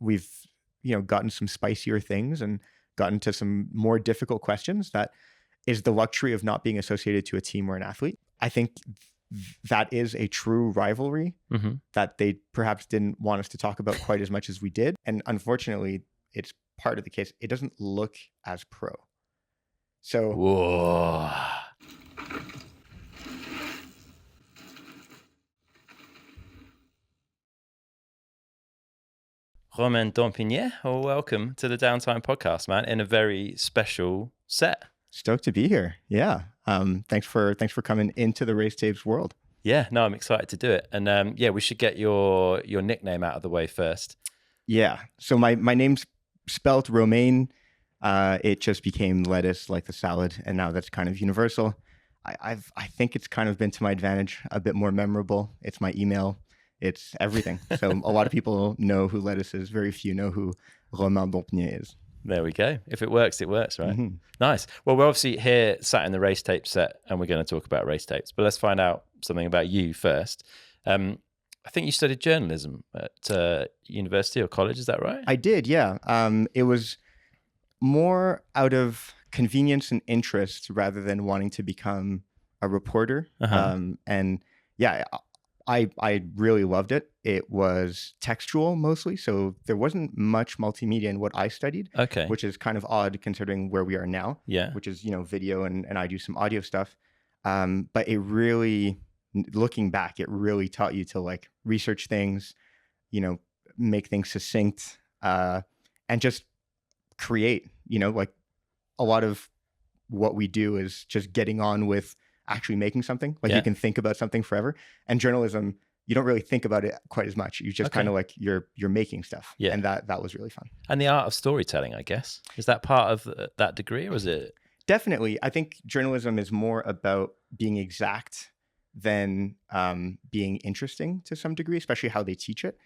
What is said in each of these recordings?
we've, gotten some spicier things and gotten to some more difficult questions. That is the luxury of not being associated to a team or an athlete. I think that is a true rivalry that they perhaps didn't want us to talk about quite as much as we did. And unfortunately, it's part of the case. It doesn't look as pro. So, whoa. Romain Dompnier, welcome to the Downtime Podcast, man, in a very special set. Stoked to be here. Yeah. Thanks for coming into the Race Tapes world. Yeah, no, I'm excited to do it. And we should get your nickname out of the way first. Yeah. So my name's spelt Romain. It just became lettuce, like the salad, and now that's kind of universal. I think it's kind of been to my advantage, a bit more memorable. It's my email. It's everything. So a lot of people know who lettuce is. Very few know who Romain Dompnier is. There we go. If it works, right? Mm-hmm. Nice. Well, we're obviously here sat in the Race Tape set, and we're going to talk about race tapes. But let's find out something about you first. I think you studied journalism at university or college. Is that right? I did, yeah. It was more out of convenience and interest rather than wanting to become a reporter. And yeah, I really loved it. It was textual mostly, so there wasn't much multimedia in what I studied, which is kind of odd considering where we are now, which is, video and I do some audio stuff. But it really, looking back, it really taught you to like research things, make things succinct, and just create, like a lot of what we do is just getting on with actually making something. Like you can think about something forever, and journalism, you don't really think about it quite as much. You just kind of like you're making stuff. And that was really fun. And the art of storytelling, I guess, is that part of that degree, or is it? Definitely. I think journalism is more about being exact than being interesting to some degree, especially how they teach it.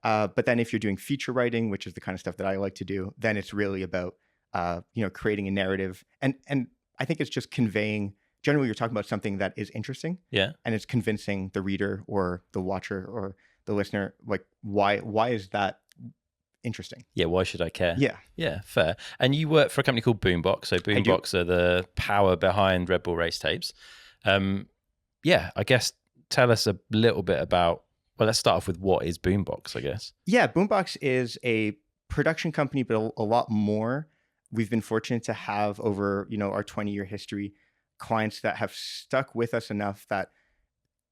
But then if you're doing feature writing, which is the kind of stuff that I like to do, then it's really about creating a narrative. And I think it's just conveying. Generally, you're talking about something that is interesting, and it's convincing the reader or the watcher or the listener, like why is that interesting? Yeah, why should I care? Yeah, fair. And you work for a company called Boombox. So Boombox are the power behind Red Bull Race Tapes. I guess tell us a little bit about. Well, let's start off with what is Boombox, I guess. Yeah, Boombox is a production company, but a lot more. We've been fortunate to have over our 20-year history clients that have stuck with us enough that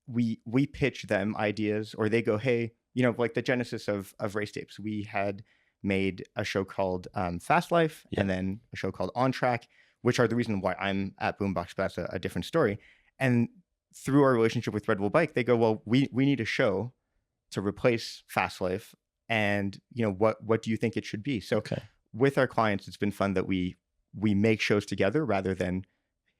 we pitch them ideas, or they go, hey, like the genesis of Race Tapes. We had made a show called Fast Life, and then a show called On Track, which are the reason why I'm at Boombox, but that's a different story. And through our relationship with Red Bull Bike, they go, well, we need a show to replace Fast Life, and what do you think it should be? So with our clients, it's been fun that we make shows together rather than,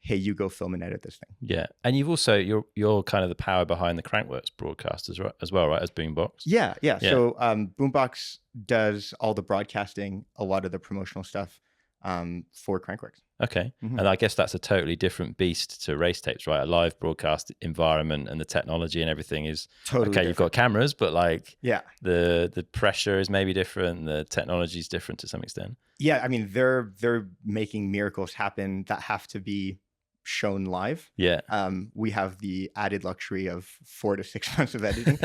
hey, you go film and edit this thing. Yeah. And you've also, you're kind of the power behind the Crankworks broadcast as well, right? As Boombox. Yeah. So Boombox does all the broadcasting, a lot of the promotional stuff for Crankworks. And I guess that's a totally different beast to Race Tapes, right? A live broadcast environment and the technology and everything is totally different. You've got cameras, but like the pressure is maybe different. The technology is different to some extent. Yeah. I mean, they're making miracles happen that have to be shown live. We have the added luxury of 4 to 6 months of editing.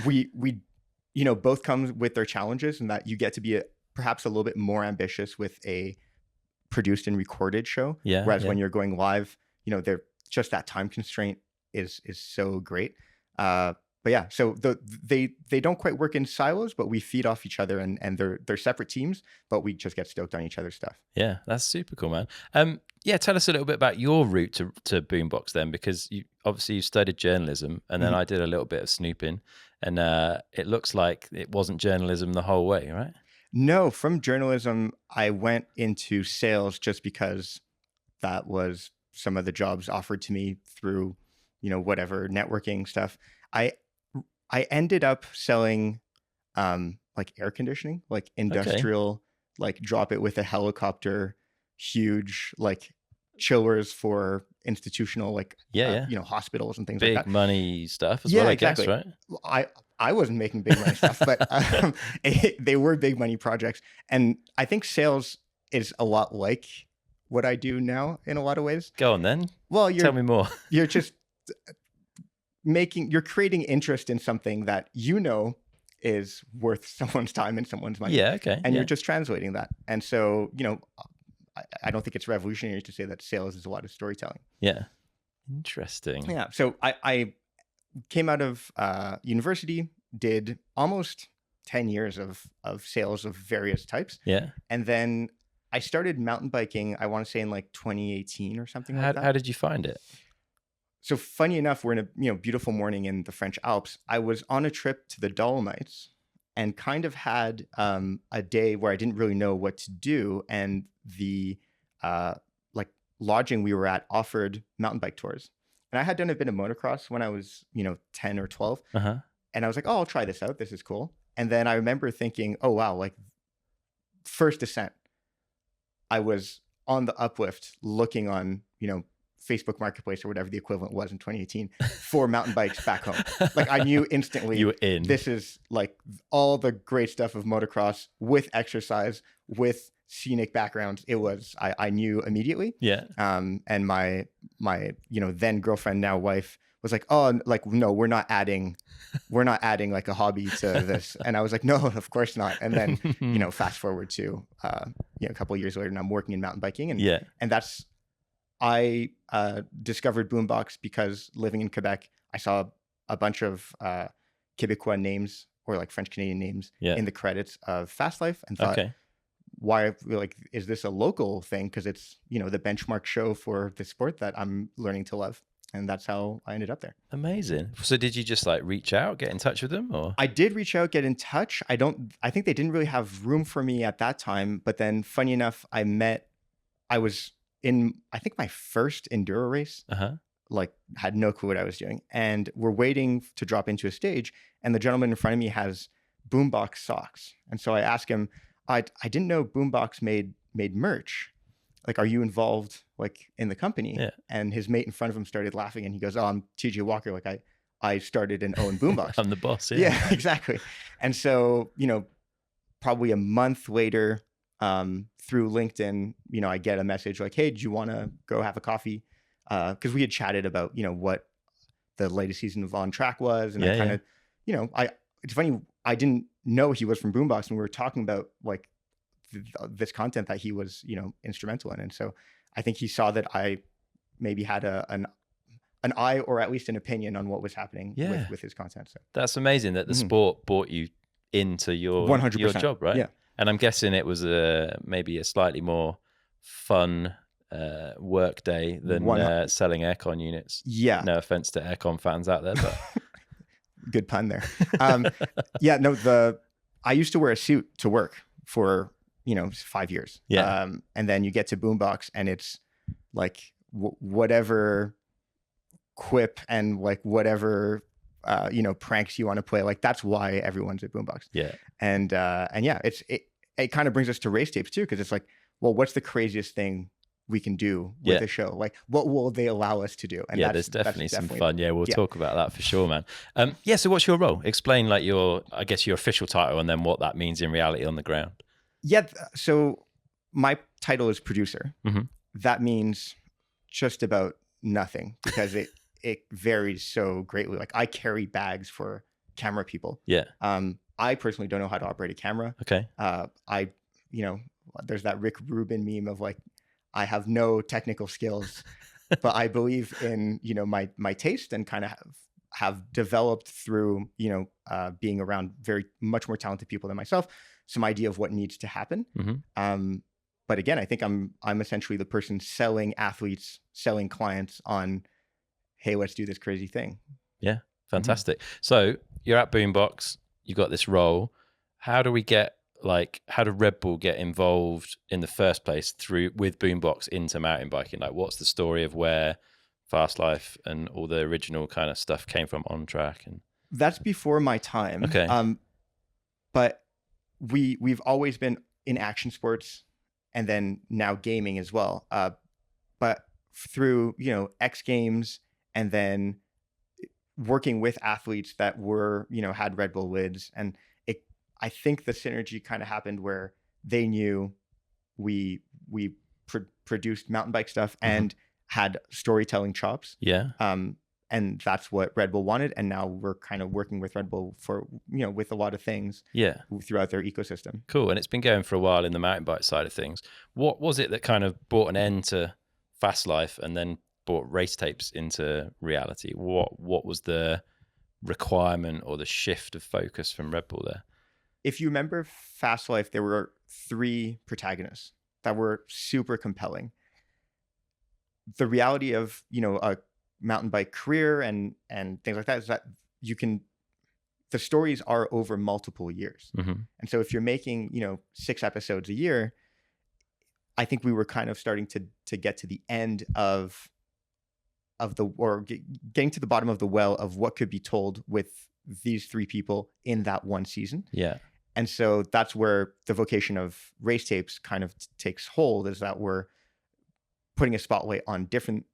we both come with their challenges, and that you get to be perhaps a little bit more ambitious with a produced and recorded show. Whereas when you're going live, they're just that time constraint is so great. But yeah, so they don't quite work in silos, but we feed off each other, and they're separate teams, but we just get stoked on each other's stuff. Yeah, that's super cool, man. Tell us a little bit about your route to Boombox then, because you studied journalism, and then I did a little bit of snooping, and it looks like it wasn't journalism the whole way, right? No, from journalism, I went into sales just because that was some of the jobs offered to me through, whatever networking stuff. I ended up selling like air conditioning, like industrial, like drop it with a helicopter, huge like chillers for institutional, like hospitals and things like that. Big money stuff as well, exactly. I guess, right? I wasn't making big money stuff, but they were big money projects. And I think sales is a lot like what I do now in a lot of ways. Go on then. Well, tell me more. You're just you're creating interest in something that is worth someone's time and someone's money. Yeah, okay. And you're just translating that. And so, I don't think it's revolutionary to say that sales is a lot of storytelling. Yeah. Interesting. Yeah. So I came out of university, did almost 10 years of sales of various types. Yeah. And then I started mountain biking, I want to say in like 2018 or something like that. How did you find it? So funny enough, we're in a beautiful morning in the French Alps. I was on a trip to the Dolomites and kind of had a day where I didn't really know what to do. And the lodging we were at offered mountain bike tours. And I had done a bit of motocross when I was, 10 or 12. Uh-huh. And I was like, oh, I'll try this out. This is cool. And then I remember thinking, oh, wow, like first descent, I was on the uplift looking on, Facebook Marketplace or whatever the equivalent was in 2018 for mountain bikes back home. Like I knew instantly you were in. This is like all the great stuff of motocross with exercise, with scenic backgrounds. It was, I knew immediately. Yeah. And my then girlfriend, now wife, was like, oh, like, no, we're not adding like a hobby to this. And I was like, no, of course not. And then, fast forward to, a couple of years later, and I'm working in mountain biking. And, and that's, I discovered Boombox because living in Quebec, I saw a bunch of Quebecois names or like French Canadian names in the credits of Fast Life, and thought, why, like, is this a local thing? Because it's, the benchmark show for the sport that I'm learning to love. And that's how I ended up there. Amazing. So did you just like reach out, get in touch with them, or? I did reach out, get in touch. I think they didn't really have room for me at that time. But then funny enough, I was in, I think, my first enduro race, like had no clue what I was doing. And we're waiting to drop into a stage. And the gentleman in front of me has Boombox socks. And so I asked him, I didn't know Boombox made merch. Like, are you involved like in the company? Yeah. And his mate in front of him started laughing, and he goes, oh, I'm TJ Walker. Like I started and owned Boombox. I'm the boss. Yeah, exactly. And so, probably a month later, through LinkedIn, I get a message like, hey, do you want to go have a coffee? Because we had chatted about, what the latest season of On Track was. And I kind of, it's funny, I didn't know he was from Boombox, and we were talking about like this content that he was, instrumental in. And so I think he saw that I maybe had an eye, or at least an opinion on what was happening with his content. So that's amazing that the sport brought you into your 100%. Your job, right? Yeah. And I'm guessing it was maybe a slightly more fun work day than selling aircon units. Yeah. No offense to aircon fans out there, but good pun there. I used to wear a suit to work for 5 years. Yeah. And then you get to Boombox, and it's like whatever quip and like whatever pranks you want to play. Like that's why everyone's at Boombox. Yeah. And it kind of brings us to race tapes too, because it's like, well, what's the craziest thing we can do with a show? Like, what will they allow us to do? And there's definitely some fun. Yeah, we'll talk about that for sure, man. So what's your role? Explain like your official title, and then what that means in reality on the ground. Yeah. So my title is producer. Mm-hmm. That means just about nothing, because it varies so greatly. Like I carry bags for camera people. Yeah. I personally don't know how to operate a camera. Okay. There's that Rick Rubin meme of like, I have no technical skills, but I believe in, my taste, and kind of have developed through, being around much more talented people than myself, some idea of what needs to happen. Mm-hmm. But again, I think I'm essentially the person selling athletes, selling clients on, hey, let's do this crazy thing. Yeah. Fantastic. Mm-hmm. So you're at Boombox, you got this role. How do Red Bull get involved in the first place with Boombox into mountain biking? Like, what's the story of where Fast Life and all the original kind of stuff came from On Track? And that's before my time. Okay. But we've always been in action sports, and then now gaming as well. But through, X Games, and then working with athletes that were, had Red Bull lids. And I think the synergy kind of happened where they knew we produced mountain bike stuff and had storytelling chops. Yeah. And that's what Red Bull wanted. And now we're kind of working with Red Bull for, with a lot of things throughout their ecosystem. Cool. And it's been going for a while in the mountain bike side of things. What was it that kind of brought an end to Fast Life and then brought race tapes into reality? What was the requirement or the shift of focus from Red Bull there? If you remember Fast Life, there were 3 protagonists that were super compelling. The reality of, a mountain bike career and things like that is that the stories are over multiple years. And so if you're making, 6 episodes a year, I think we were kind of starting to get to the end getting to the bottom of the well of what could be told with these 3 people in that one season. Yeah. And so that's where the vocation of race tapes kind of takes hold, is that we're putting a spotlight on different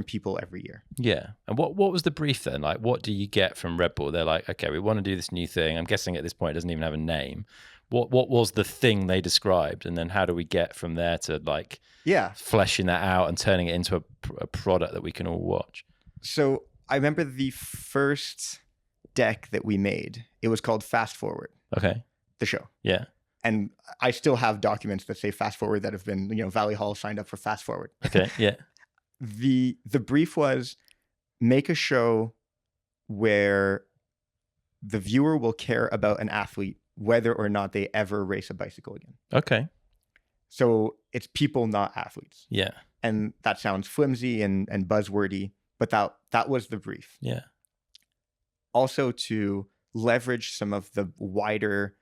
people every year. Yeah. And what was the brief then? Like, what do you get from Red Bull? They're like, okay, we want to do this new thing. I'm guessing at this point it doesn't even have a name. What was the thing they described? And then how do we get from there to like fleshing that out and turning it into a product that we can all watch? So I remember the first deck that we made. It was called Fast Forward. Okay. The show. Yeah. And I still have documents that say Fast Forward that have been, Valley Hall signed up for Fast Forward. Okay. Yeah. The brief was make a show where the viewer will care about an athlete whether or not they ever race a bicycle again. Okay. So it's people, not athletes. Yeah. And that sounds flimsy and buzzwordy, but that was the brief. Yeah. Also to leverage some of the wider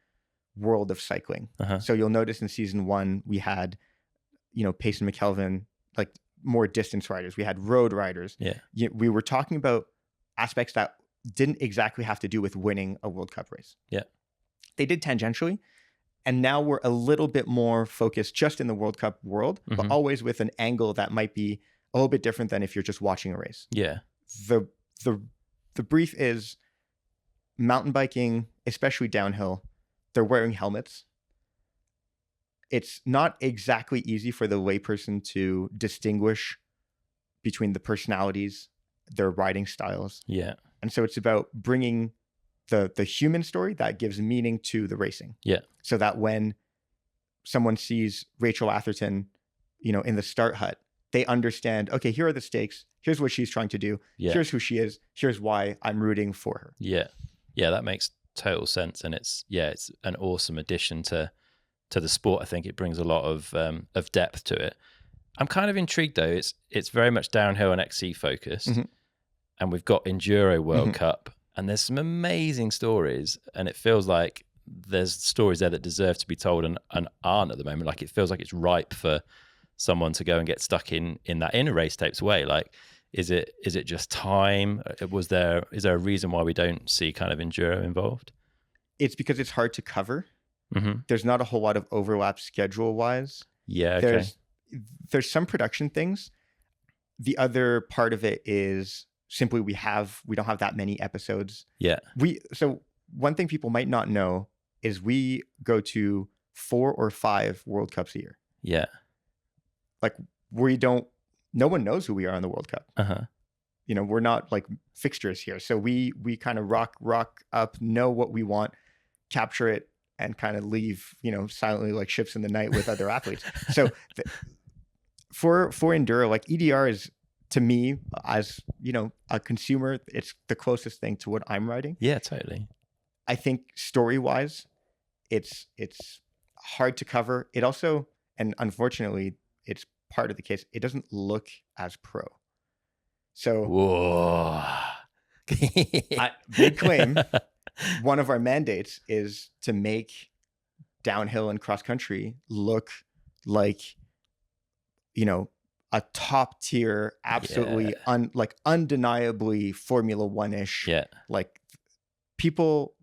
world of cycling. So you'll notice in season 1, we had, Payson McKelvin, like more distance riders. We had road riders. Yeah. We were talking about aspects that didn't exactly have to do with winning a World Cup race. Yeah. They did tangentially. And now we're a little bit more focused just in the World Cup world, but always with an angle that might be a little bit different than if you're just watching a race. Yeah. The brief is mountain biking, especially downhill, they're wearing helmets. It's not exactly easy for the layperson to distinguish between the personalities, their riding styles. Yeah. And so it's about bringing the human story that gives meaning to the racing. Yeah. So that when someone sees Rachel Atherton, in the start hut, they understand, okay, here are the stakes. Here's what she's trying to do. Yeah. Here's who she is. Here's why I'm rooting for her. Yeah. Yeah, that makes total sense. And it's an awesome addition to the sport. I think it brings a lot of depth to it. I'm kind of intrigued though. It's very much downhill and XC focused. And we've got Enduro World Cup, and there's some amazing stories, and it feels like there's stories there that deserve to be told and aren't at the moment. Like, it feels like it's ripe for someone to go and get stuck in a race tapes way. Like, is it just time? Is there a reason why we don't see kind of enduro involved? It's because it's hard to cover. There's not a whole lot of overlap schedule wise. Yeah. Okay. There's some production things. The other part of it is simply we don't have that many episodes. Yeah. So one thing people might not know is we go to 4 or 5 World Cups a year. Yeah. Like, no one knows who we are in the World Cup. We're not like fixtures here. So we kind of rock up, know what we want, capture it, and kind of leave, silently like ships in the night with other athletes. So for enduro, like EDR is, to me, as a consumer, it's the closest thing to what I'm writing. Yeah, totally. I think story-wise, it's hard to cover. It also, and unfortunately, it's part of the case, it doesn't look as pro. So, whoa, big claim. One of our mandates is to make downhill and cross country look like, a top tier, absolutely undeniably Formula One-ish. Yeah. Like, people,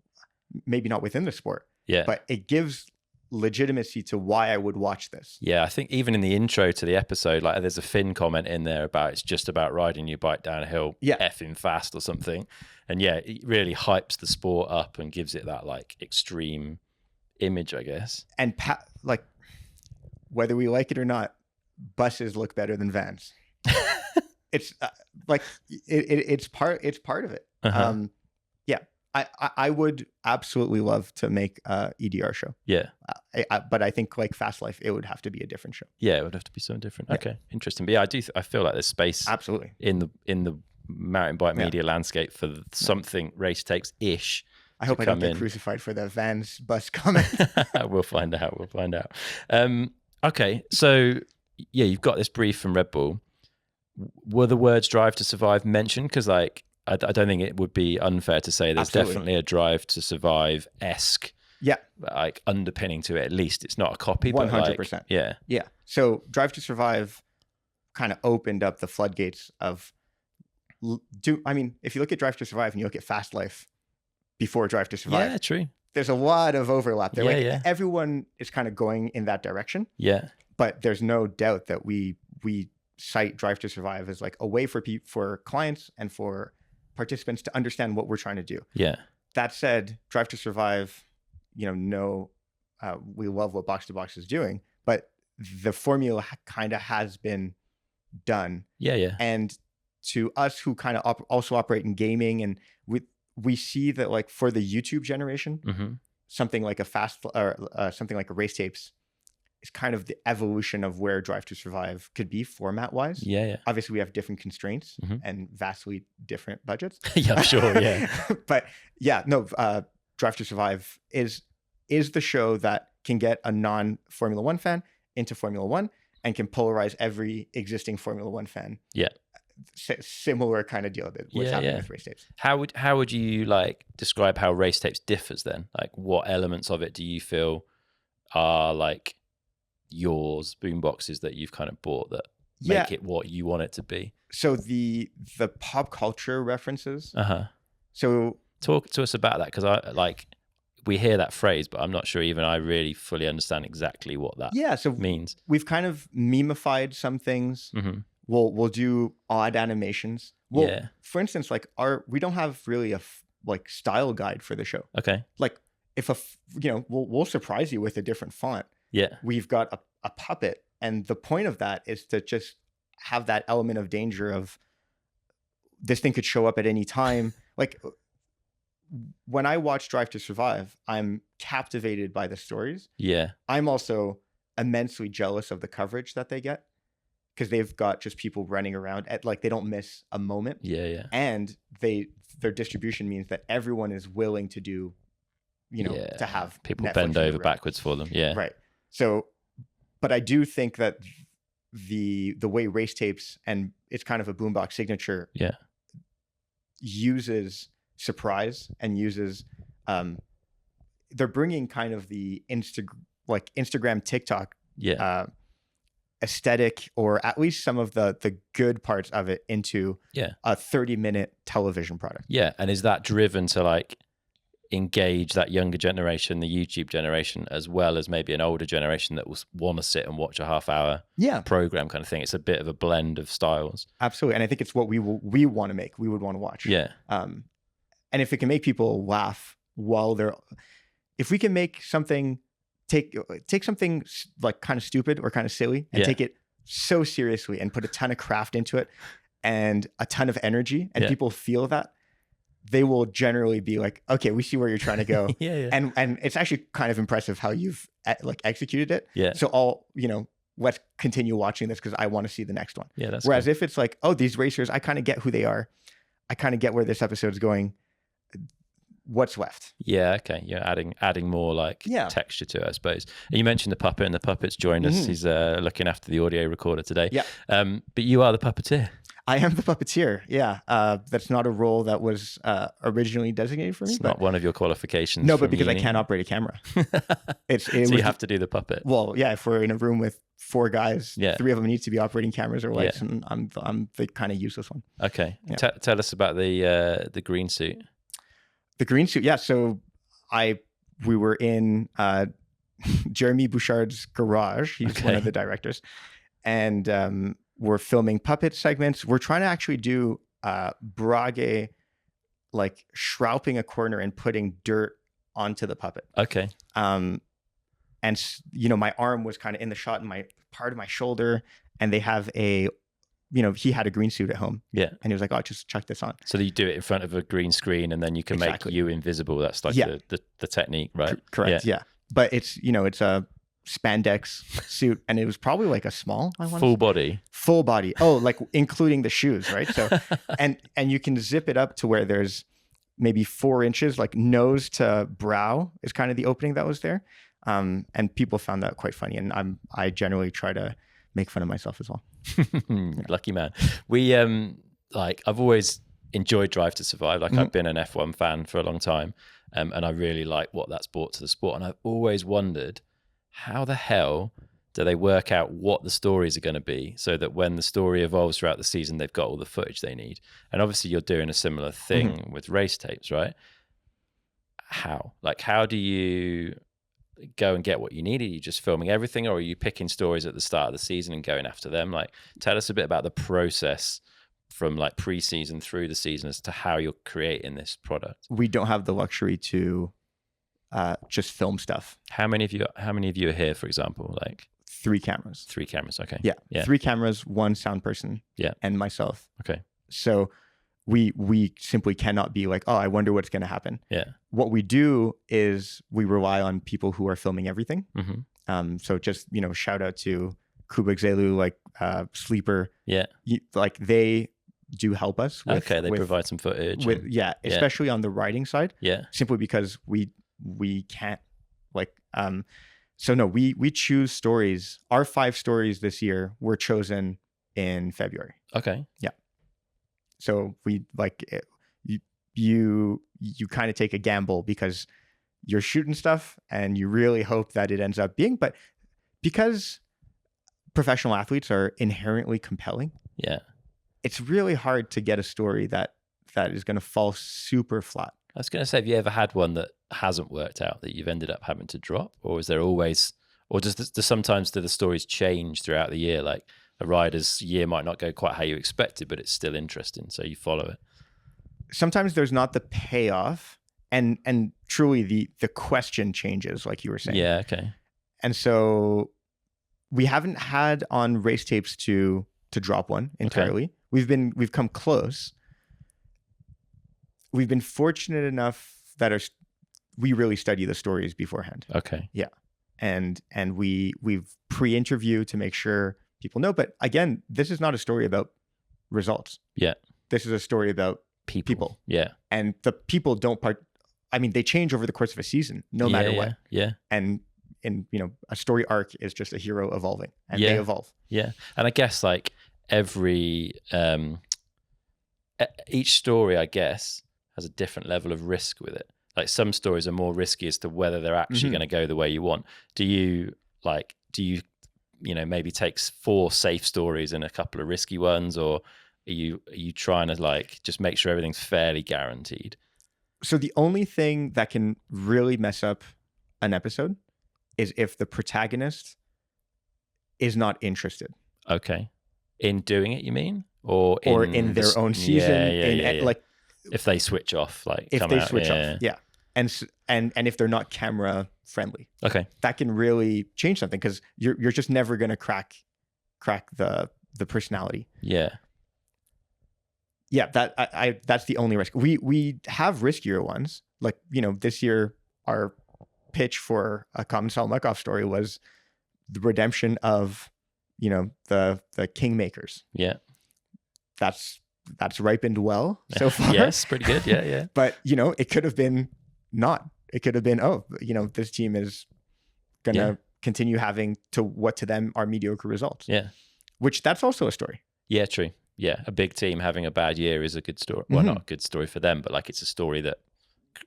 maybe not within the sport, but it gives legitimacy to why I would watch this. Yeah, I think even in the intro to the episode, like there's a Finn comment in there about it's just about riding your bike down a hill effing fast or something. And yeah, it really hypes the sport up and gives it that like extreme image, I guess. And like, whether we like it or not, buses look better than vans. It's like it's part of it. Yeah, I would absolutely love to make a EDR show. Yeah, but I think like Fast Life, it would have to be a different show. Yeah, it would have to be something different. Yeah. Okay, interesting. But yeah, I feel like there's space absolutely in the mountain bike media landscape for something race tapes ish. I hope I don't get crucified for the Vans bus comment. We'll find out. Okay, so yeah, you've got this brief from Red Bull. Were the words "drive to survive" mentioned? Because like I don't think it would be unfair to say there's definitely a drive to survive-esque like underpinning to it. At least it's not a copy. 100%. Like, yeah. So Drive to Survive kind of opened up the floodgates of. If you look at Drive to Survive and you look at Fast Life before Drive to Survive, yeah, true. There's a lot of overlap there. Yeah, everyone is kind of going in that direction. Yeah, but there's no doubt that we cite Drive to Survive as like a way for clients and for participants to understand what we're trying to do. Yeah. That said, Drive to Survive, we love what Box to Box is doing, but the formula kind of has been done. Yeah. And to us who kind of also operate in gaming, and we see that like for the YouTube generation, something like something like a Race Tapes is kind of the evolution of where Drive to Survive could be format wise. Yeah. Obviously, we have different constraints and vastly different budgets. Yeah, sure. Yeah. But yeah, no. Drive to Survive is the show that can get a non-Formula One fan into Formula One and can polarize every existing Formula One fan. Yeah. Similar kind of deal that what's happening with Race Tapes. How would you like describe how Race Tapes differs then? Like what elements of it do you feel are like yours, boomboxes that you've kind of bought that make it what you want it to be? So the pop culture references. So talk to us about that, because we hear that phrase, but I'm not sure even I really fully understand exactly what that means. We've kind of memified some things. We'll do odd animations. For instance, like we don't have really a style guide for the show. Okay. Like if we'll surprise you with a different font. Yeah. We've got a puppet, and the point of that is to just have that element of danger of this thing could show up at any time. Like when I watch Drive to Survive, I'm captivated by the stories. Yeah. I'm also immensely jealous of the coverage that they get, because they've got just people running around at they don't miss a moment. Yeah. And their distribution means that everyone is willing to do, to have people Netflix bend over backwards for them. Yeah. Right. So, but I do think that the way Race Tapes, and it's kind of a boombox signature, uses surprise and uses, they're bringing kind of the Instagram, TikTok, aesthetic, or at least some of the good parts of it into a 30-minute television product. Yeah. And is that driven to engage that younger generation, the YouTube generation, as well as maybe an older generation that will want to sit and watch a half-hour program kind of thing? It's a bit of a blend of styles. Absolutely. And I think it's what we want to make. We would want to watch. Yeah. And if it can make people laugh while if we can make something, take something kind of stupid or kind of silly and take it so seriously and put a ton of craft into it and a ton of energy, and people feel that, they will generally be like, okay, we see where you're trying to go. And it's actually kind of impressive how you've executed it. Yeah. So let's continue watching this because I want to see the next one. Yeah. That's Whereas cool. if it's like, oh, these racers, I kind of get who they are. I kind of get where this episode's going. What's left? Yeah. Okay. You're adding more texture to it, I suppose. And you mentioned the puppet, and the puppet's joined us. He's looking after the audio recorder today. Yeah. But you are the puppeteer. I am the puppeteer. Yeah. That's not a role that was originally designated for me. It's not one of your qualifications. No, but because I can't operate a camera. So you have to do the puppet. Well, yeah. If we're in a room with 4 guys, 3 of them need to be operating cameras or lights, and I'm the kind of useless one. Okay. Yeah. Tell us about the green suit. The green suit. Yeah. So we were in Jeremy Bouchard's garage. He's one of the directors. And we're filming puppet segments. We're trying to actually do Brage, like shrouping a corner and putting dirt onto the puppet. Okay. And my arm was kind of in the shot, and my part of my shoulder, and they have he had a green suit at home. Yeah. And he was like, "Oh, just chuck this on." So you do it in front of a green screen, and then you can make you invisible. That's like the technique, right? Correct. Yeah. But it's a spandex suit, and it was probably like a small full body. Oh, like including the shoes, right? So, and you can zip it up to where there's maybe 4 inches, like nose to brow is kind of the opening that was there. And people found that quite funny, and I generally try to make fun of myself as well. Lucky man. We I've always enjoyed Drive to Survive. Like I've been an F1 fan for a long time, and I really like what that's brought to the sport. And I've always wondered, how the hell do they work out what the stories are going to be so that when the story evolves throughout the season, they've got all the footage they need? And obviously you're doing a similar thing with race tapes, right? How do you go and get what you need? Are you just filming everything, or are you picking stories at the start of the season and going after them? Like, tell us a bit about the process from like pre-season through the season as to how you're creating this product. We don't have the luxury to just film stuff. How many of you are here, for example? Like 3 cameras. 3 cameras. Okay. Yeah. 3 cameras, 1 sound person. Yeah. And myself. Okay. So we simply cannot be like, oh, I wonder what's going to happen. Yeah. What we do is we rely on people who are filming everything. So just, shout out to Kubik Zelu, like Sleeper. Yeah. Like they do help us. They provide some footage. Especially on the writing side. Yeah. Simply because we can't we choose stories. Our 5 stories this year were chosen in February. Okay. Yeah. So we you kind of take a gamble because you're shooting stuff and you really hope that it ends up being, but because professional athletes are inherently compelling. Yeah. It's really hard to get a story that is going to fall super flat. I was going to say, have you ever had one that hasn't worked out that you've ended up having to drop, or is there always, or does sometimes do the stories change throughout the year? Like a rider's year might not go quite how you expected, but it's still interesting, so you follow it. Sometimes there's not the payoff, and truly the question changes, like you were saying. Yeah. Okay. And so we haven't had on race tapes to drop one entirely. Okay. We've come close. We've been fortunate enough that we really study the stories beforehand. Okay. Yeah. And we've pre-interview to make sure people know. But again, this is not a story about results. Yeah. This is a story about people. Yeah. And the people they change over the course of a season, no matter what. Yeah. And a story arc is just a hero evolving, and they evolve. Yeah. And I guess like each story, I guess, has a different level of risk with it. Like some stories are more risky as to whether they're actually going to go the way you want. Do you maybe take 4 safe stories and a couple of risky ones, or are you trying to like just make sure everything's fairly guaranteed? So the only thing that can really mess up an episode is if the protagonist is not interested. Okay. In doing it, you mean? Or in their own season. Yeah. Like if they switch off, like if they switch off, yeah. And if they're not camera friendly, okay, that can really change something, because you're just never gonna crack the personality. Yeah. That's the only risk. We have riskier ones. Like, this year our pitch for a Common Salmakov story was the redemption of the Kingmakers. Yeah. That's ripened well so far. Yes, pretty good. Yeah. But it could have been not. It could have been, this team is gonna continue having what to them are mediocre results. Yeah. Which that's also a story. Yeah, true. Yeah. A big team having a bad year is a good story. Well, not a good story for them, but like it's a story that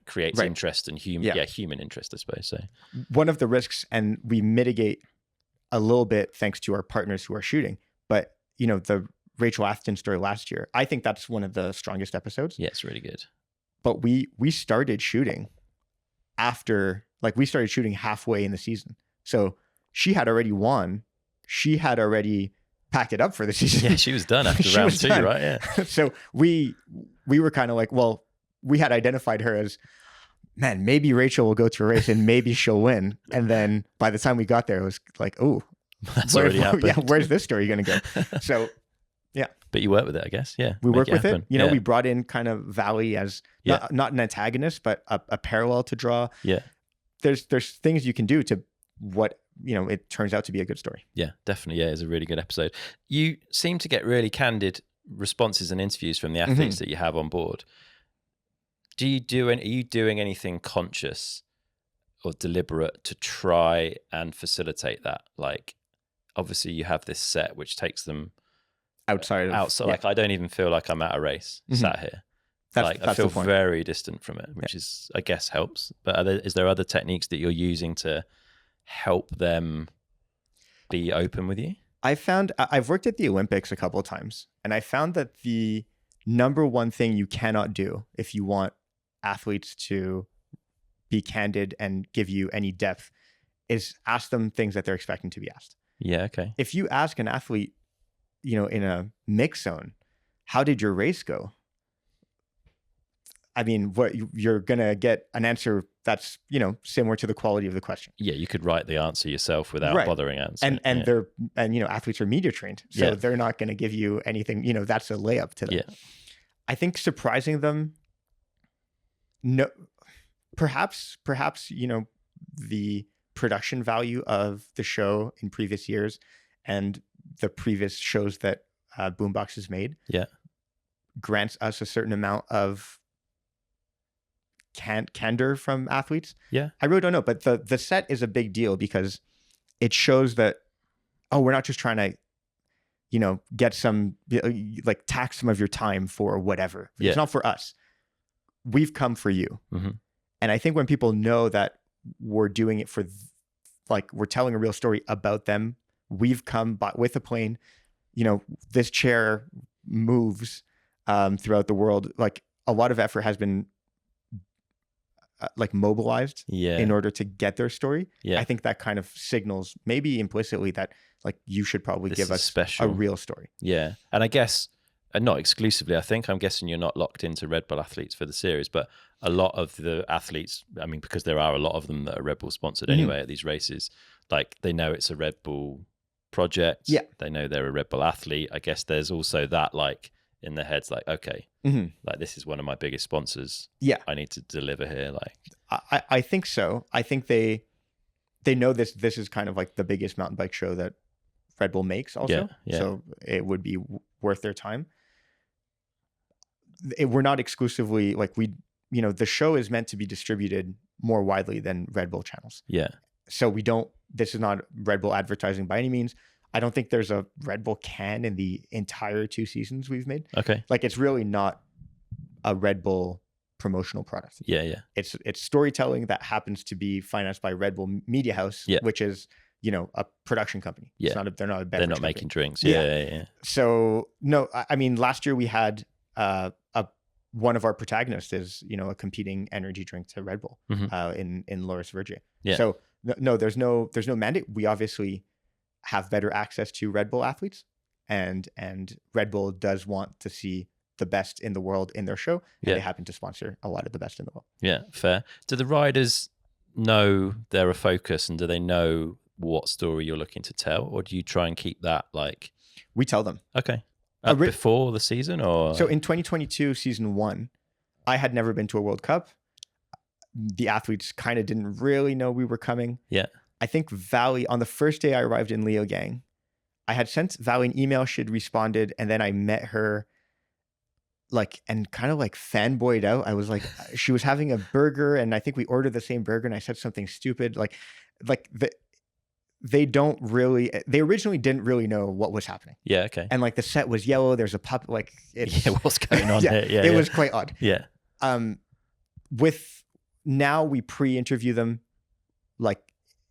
creates interest and human interest, I suppose. So one of the risks, and we mitigate a little bit thanks to our partners who are shooting, but the Rachel Atherton story last year, I think that's one of the strongest episodes. Yeah, it's really good. But we started shooting after Like we started shooting halfway in the season. So she had already won. She had already packed it up for the season. Yeah, she was done after round 2, right? Yeah. So we were kind of like, well, we had identified her as, man, maybe Rachel will go to a race and maybe she'll win. And then by the time we got there, it was like, oh, that's already happened. Yeah, where's this story going to go? So, yeah. But you work with it, I guess. Yeah. We work with it. You know, we brought in kind of Valley as not an antagonist, but a parallel to draw. Yeah. There's things you can do to what, you know, it turns out to be a good story. Yeah, definitely. Yeah, it's a really good episode. You seem to get really candid responses and interviews from the athletes that you have on board. Are you doing anything conscious or deliberate to try and facilitate that? Like, obviously you have this set which takes them outside. Like, I don't even feel like I'm at a race sat here. I feel very distant from it, which is, I guess, helps. But is there other techniques that you're using to help them be open with you? I've worked at the Olympics a couple of times, and I found that the number one thing you cannot do if you want athletes to be candid and give you any depth is ask them things that they're expecting to be asked. Yeah, okay. If you ask an athlete, you know, in a mix zone, how did your race go? I mean, what you're going to get an answer that's, you know, similar to the quality of the question. Yeah, you could write the answer yourself without bothering answering. And you know, athletes are media trained, so they're not going to give you anything, you know, that's a layup to them. Yeah. I think surprising them, no, perhaps, you know, the production value of the show in previous years and the previous shows that Boombox has made grants us a certain amount of candor from athletes. Yeah. I really don't know, but the set is a big deal because it shows that, oh, we're not just trying to, you know, get some, like, tax some of your time for whatever. It's not for us. We've come for you. And I think when people know that we're doing it for, like, we're telling a real story about them, we've come with a plane, you know, this chair moves throughout the world. Like, a lot of effort has been like mobilized in order to get their story. I think that kind of signals maybe implicitly that, like, you should probably give us a real story. Yeah. And I guess, and not exclusively, I'm guessing you're not locked into Red Bull athletes for the series, but a lot of the athletes, I mean, because there are a lot of them that are Red Bull sponsored anyway at these races, like, they know it's a Red Bull project. Yeah. They know they're a Red Bull athlete. I guess there's also that, like, in their heads, like, okay, like, this is one of my biggest sponsors. Yeah. I need to deliver here. Like, I think so. I think they know this is kind of like the biggest mountain bike show that Red Bull makes also. Yeah. So it would be worth their time. We're not exclusively, like, you know, the show is meant to be distributed more widely than Red Bull channels. Yeah. So this is not Red Bull advertising by any means. I don't think there's a Red Bull can in the entire 2 seasons we've made. Okay. Like, it's really not a Red Bull promotional product. Yeah, yeah. It's storytelling that happens to be financed by Red Bull Media House, which is, you know, a production company. Yeah. They're not a beverage They're not company. making drinks. Yeah. So, no, I mean, last year we had one of our protagonists is, you know, a competing energy drink to Red Bull in Loris Vergier. Yeah. So no, there's no mandate. We obviously have better access to Red Bull athletes, and Red Bull does want to see the best in the world in their show, and they happen to sponsor a lot of the best in the world. Yeah, fair. Do the riders know they're a focus, and do they know what story you're looking to tell, or do you try and keep that, like... We tell them. Okay. Before the season, or... So in 2022 season 1, I had never been to a World Cup. The athletes kind of didn't really know we were coming. Yeah. I think Valley, on the first day I arrived in Leogang, I had sent Valley an email. She'd responded, and then I met her, like, and kind of like fanboyed out. I was like, she was having a burger, and I think we ordered the same burger, and I said something stupid. They originally didn't really know what was happening. Yeah, okay. And, like, the set was yellow. There's a pup, like, what's going on there? Yeah, it was quite odd. Yeah. Now we pre-interview them, like,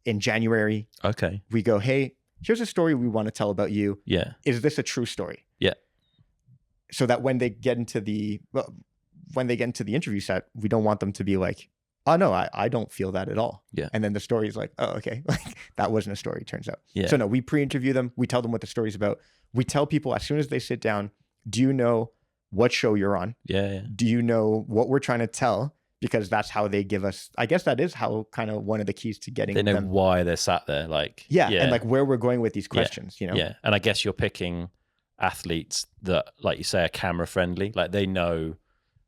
in January. Okay. We go, hey, here's a story we want to tell about you. Yeah. Is this a true story? Yeah. So that when they get into the interview set, we don't want them to be like, oh no, I don't feel that at all. Yeah. And then the story is like, oh, okay, like that wasn't a story, turns out. Yeah. So no, we pre-interview them. We tell them what the story's about. We tell people as soon as they sit down, do you know what show you're on? Yeah. Do you know what we're trying to tell? Because that's how they give us, I guess that is how kind of one of the keys to getting They know them. why they're sat there. Like, and like where we're going with these questions, you know? Yeah. And I guess you're picking athletes that, like you say, are camera friendly. Like they know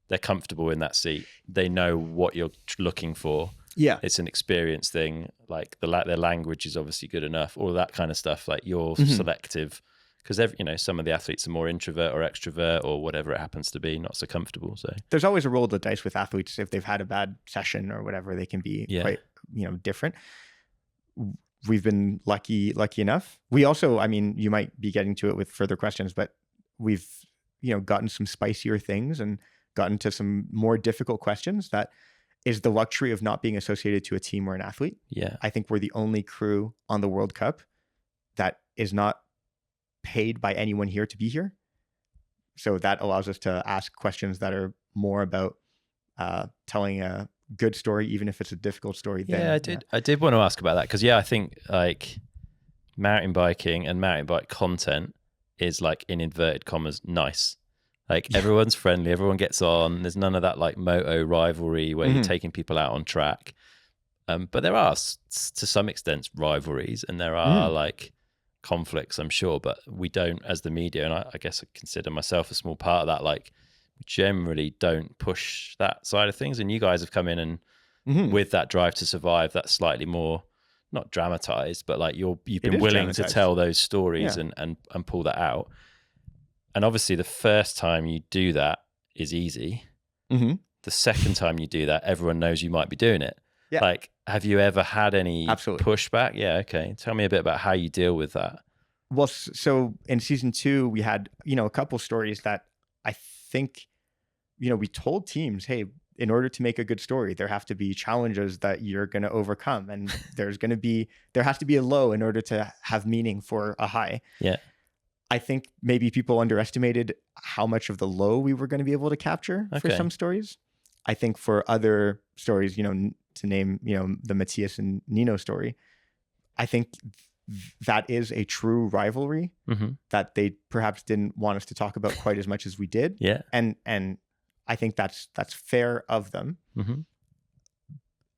they're comfortable in that seat. They know what you're looking for. Yeah. It's an experience thing. Like their language is obviously good enough, all of that kind of stuff. Like you're selective because, you know, some of the athletes are more introvert or extrovert or whatever it happens to be, not so comfortable. So there's always a roll of the dice with athletes. If they've had a bad session or whatever, they can be quite, you know, different. We've been lucky enough. We also, I mean, you might be getting to it with further questions, but we've, you know, gotten some spicier things and gotten to some more difficult questions. That is the luxury of not being associated to a team or an athlete. Yeah. I think we're the only crew on the World Cup that is not paid by anyone here to be here. So that allows us to ask questions that are more about telling a good story, even if it's a difficult story. I did want to ask about that because, I think like mountain biking and mountain bike content is like, in inverted commas, nice. Like everyone's friendly, everyone gets on. There's none of that like moto rivalry where you're taking people out on track. But there are to some extent rivalries and there are like conflicts, I'm sure, but we don't, as the media, and I guess I consider myself a small part of that, like generally don't push that side of things. And you guys have come in and with that drive to survive, that's slightly more, not dramatized, but like you've been willing to tell those stories and pull that out. And obviously the first time you do that is easy. The second time you do that, everyone knows you might be doing it. Yeah. Like, have you ever had any pushback? Yeah. Okay. Tell me a bit about how you deal with that. Well, so in season 2, we had, you know, a couple stories that I think, you know, we told teams, hey, in order to make a good story, there have to be challenges that you're going to overcome. And there has to be a low in order to have meaning for a high. Yeah. I think maybe people underestimated how much of the low we were going to be able to capture for some stories. I think for other stories, you know, to name, you know, the Matthias and Nino story, I think that is a true rivalry that they perhaps didn't want us to talk about quite as much as we did. Yeah. And I think that's fair of them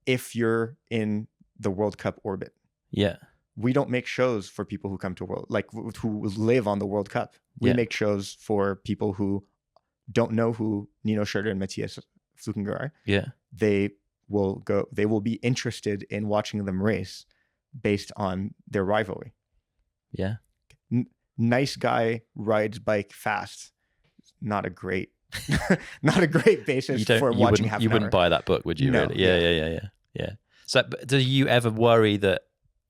if you're in the World Cup orbit. Yeah. We don't make shows for people who come to who live on the World Cup. We make shows for people who don't know who Nino Schurter and Matthias Flukinger are. Yeah. They will be interested in watching them race based on their rivalry. Yeah. Nice guy rides bike fast. Not a great basis for watching half an hour. You wouldn't buy that book, would you? No, really? Yeah. So do you ever worry that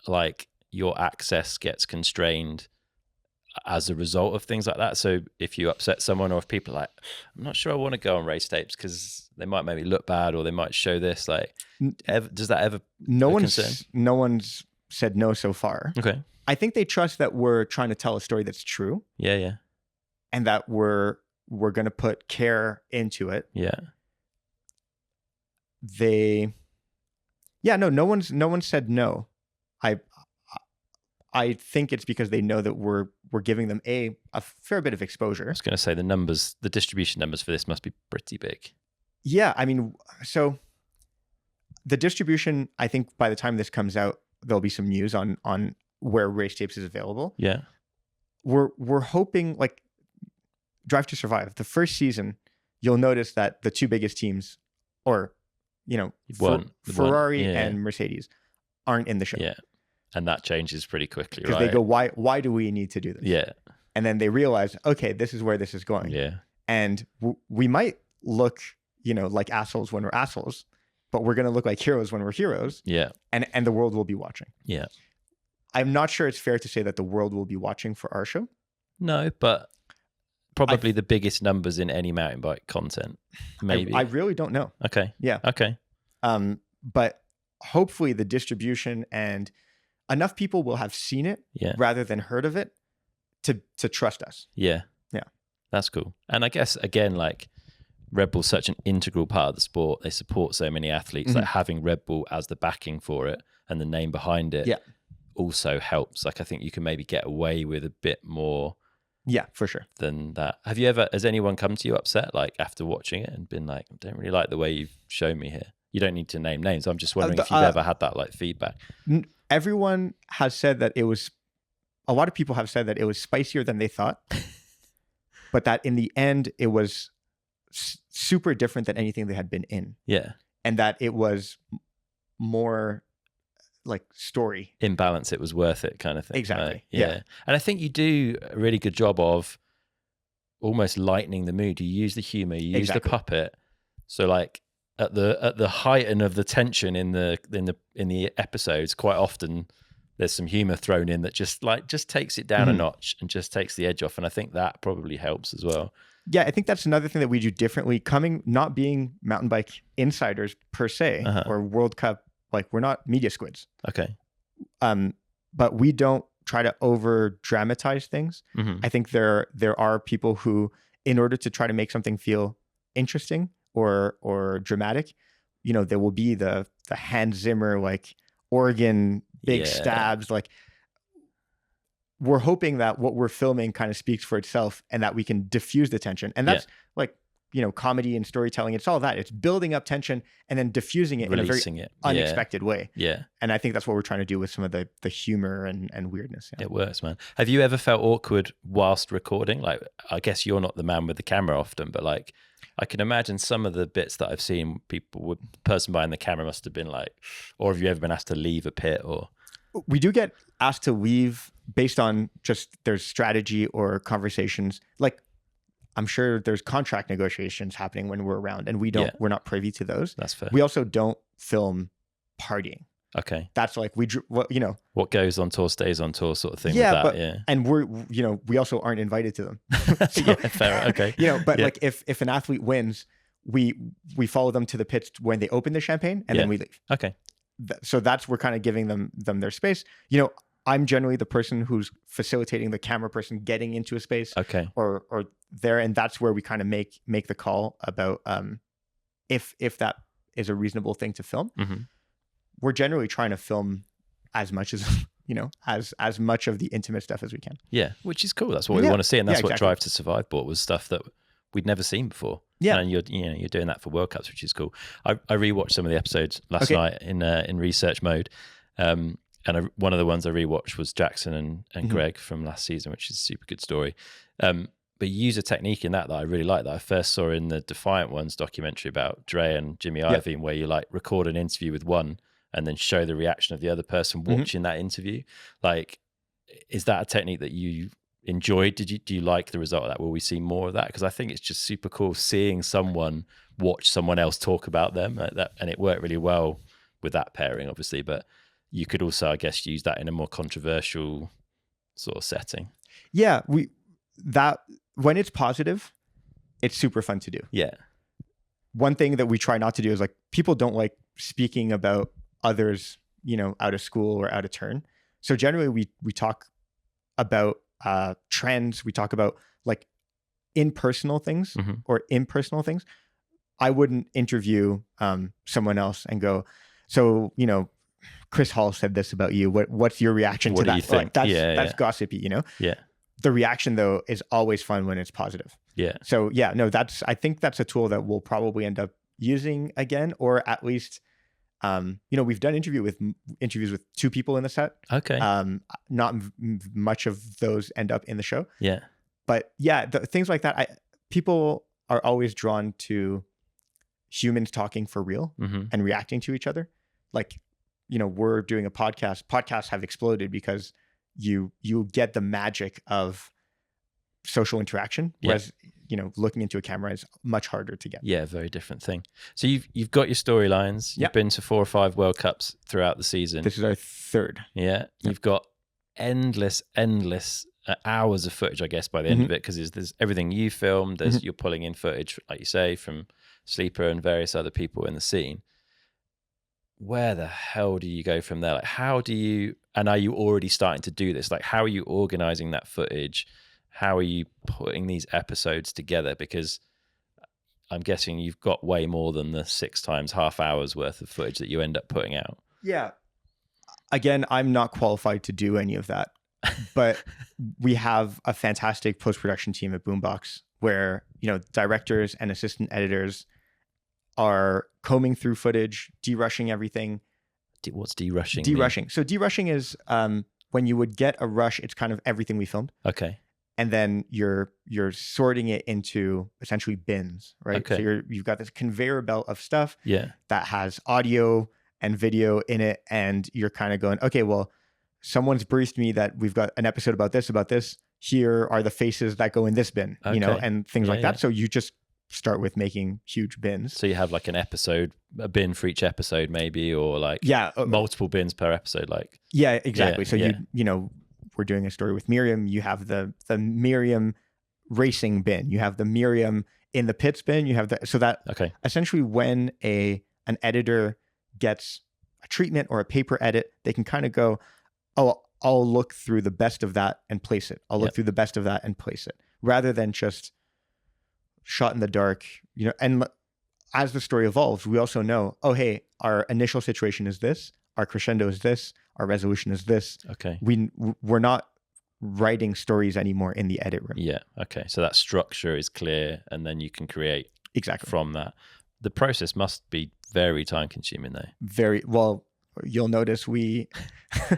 like your access gets constrained as a result of things like that? So if you upset someone or if people are like, I'm not sure I want to go on race tapes because they might make me look bad or they might show this, like, does that ever no one's said no so far. Okay. I think they trust that we're trying to tell a story that's true. Yeah. And that we're going to put care into it. Yeah. No one said no. I think it's because they know that we're giving them a fair bit of exposure. I was going to say the distribution numbers for this must be pretty big. Yeah, I mean, so the distribution, I think by the time this comes out, there'll be some news on where Race Tapes is available. Yeah. We're hoping, like, Drive to Survive, the first season, you'll notice that the two biggest teams, or, you know, Ferrari and Mercedes, aren't in the show. Yeah. And that changes pretty quickly, right? Because they go, why do we need to do this? Yeah. And then they realize, okay, this is where this is going. Yeah. And we might look, you know, like assholes when we're assholes, but we're going to look like heroes when we're heroes. Yeah. And the world will be watching. Yeah. I'm not sure it's fair to say that the world will be watching for our show. No, but probably the biggest numbers in any mountain bike content, maybe. I really don't know. Okay. Yeah. Okay. But hopefully the distribution and enough people will have seen it rather than heard of it to trust us. Yeah. Yeah. That's cool. And I guess, again, like Red Bull's such an integral part of the sport. They support so many athletes. Like having Red Bull as the backing for it and the name behind it also helps. Like I think you can maybe get away with a bit more. Yeah, for sure. Than that. Has anyone come to you upset like after watching it and been like, I don't really like the way you've shown me here? You don't need to name names. I'm just wondering if you've ever had that like feedback. Everyone has said that a lot of people have said that it was spicier than they thought, but that in the end, it was super different than anything they had been in. Yeah. And that it was more like story. In balance, it was worth it kind of thing. Exactly. Right? Yeah. And I think you do a really good job of almost lightening the mood. You use the humor, you use the puppet. So like at the height of the tension in the episodes, quite often there's some humor thrown in that just takes it down a notch and just takes the edge off. And I think that probably helps as well. Yeah, I think that's another thing that we do differently. Not being mountain bike insiders per se, or World Cup, like we're not media squids. Okay. But we don't try to over dramatize things. I think there are people who, in order to try to make something feel interesting or dramatic, there will be the Hans Zimmer like organ big stabs. Like we're hoping that what we're filming kind of speaks for itself and that we can diffuse the tension. And that's like, comedy and storytelling. It's all that. It's building up tension and then diffusing it Releasing in a very unexpected way. Yeah. And I think that's what we're trying to do with some of the humor and weirdness. Yeah. It works, man. Have you ever felt awkward whilst recording? Like, I guess you're not the man with the camera often, but like, I can imagine some of the bits that I've seen, the person behind the camera must have been like, or have you ever been asked to leave a pit or? We do get asked to leave based on just there's strategy or conversations. Like, I'm sure there's contract negotiations happening when we're around and we're not privy to those. That's fair. We also don't film partying. Okay. That's like, what goes on tour stays on tour sort of thing. Yeah. With that, and we also aren't invited to them. So, yeah, fair. Okay. But like if an athlete wins, we follow them to the pits when they open the champagne and then we leave. Okay. So we're kind of giving them their space. I'm generally the person who's facilitating the camera person getting into a space. Okay. Or there, and that's where we kind of make the call about if that is a reasonable thing to film. We're generally trying to film as much as as much of the intimate stuff as we can. Yeah, which is cool. That's what we want to see, and that's what exactly. Drive to Survive bought, was stuff that we'd never seen before. Yeah, and you're doing that for World Cups, which is cool. I rewatched some of the episodes last night in research mode. One of the ones I rewatched was Jackson and Greg from last season, which is a super good story. But you use a technique in that I really like, that I first saw in the Defiant Ones documentary about Dre and Jimmy Iovine, where you like record an interview with one and then show the reaction of the other person watching that interview. Like, is that a technique that you enjoyed? Do you like the result of that? Will we see more of that? Because I think it's just super cool seeing someone watch someone else talk about them, and it worked really well with that pairing, obviously. But you could also, I guess, use that in a more controversial sort of setting. Yeah, when it's positive, it's super fun to do. Yeah. One thing that we try not to do is like, people don't like speaking about others, out of school or out of turn. So generally we talk about trends. We talk about like impersonal things or impersonal things. I wouldn't interview someone else and go, so, Chris Hall said this about you. What's your reaction to that? Do you think? Like, that's gossipy, Yeah. The reaction though is always fun when it's positive. Yeah. So yeah, no, I think that's a tool that we'll probably end up using again, or at least, we've done interviews with two people in the set. Okay. Not much of those end up in the show. Yeah. But yeah, things like that, people are always drawn to humans talking for real and reacting to each other. Like, we're doing a podcast. Podcasts have exploded because you get the magic of social interaction, whereas looking into a camera is much harder to get. Yeah, very different thing. So you've got your storylines. You've been to 4 or 5 World Cups throughout the season. This is our 3rd. Yeah, you've got endless hours of footage, I guess, by the end of it, because there's everything you filmed. You're pulling in footage, like you say, from Sleeper and various other people in the scene. Where the hell do you go from there? Like, and are you already starting to do this? Like, how are you organizing that footage? How are you putting these episodes together? Because I'm guessing you've got way more than the 6 times half hours worth of footage that you end up putting out. Yeah. Again, I'm not qualified to do any of that, but we have a fantastic post-production team at Boombox where, directors and assistant editors are combing through footage, derushing everything. What's derushing? Derushing. So derushing is when you would get a rush, it's kind of everything we filmed. Okay. And then you're sorting it into essentially bins, right? Okay. So you've got this conveyor belt of stuff that has audio and video in it, and you're kind of going, okay, well, someone's briefed me that we've got an episode about this. Here are the faces that go in this bin, and things like that. So you just start with making huge bins. So you have like a bin for each episode, maybe, or like multiple bins per episode, like. Yeah, exactly. So we're doing a story with Miriam. You have the Miriam racing bin. You have the Miriam in the pits bin. You have essentially when an editor gets a treatment or a paper edit, they can kind of go, oh, I'll look through the best of that and place it. I'll look through the best of that and place it, rather than just shot in the dark. And as the story evolves, we also know, oh, hey, our initial situation is this, our crescendo is this, our resolution is this. Okay. We're not writing stories anymore in the edit room. Yeah. Okay. So that structure is clear, and then you can create from that. The process must be very time consuming though. Very well. You'll notice it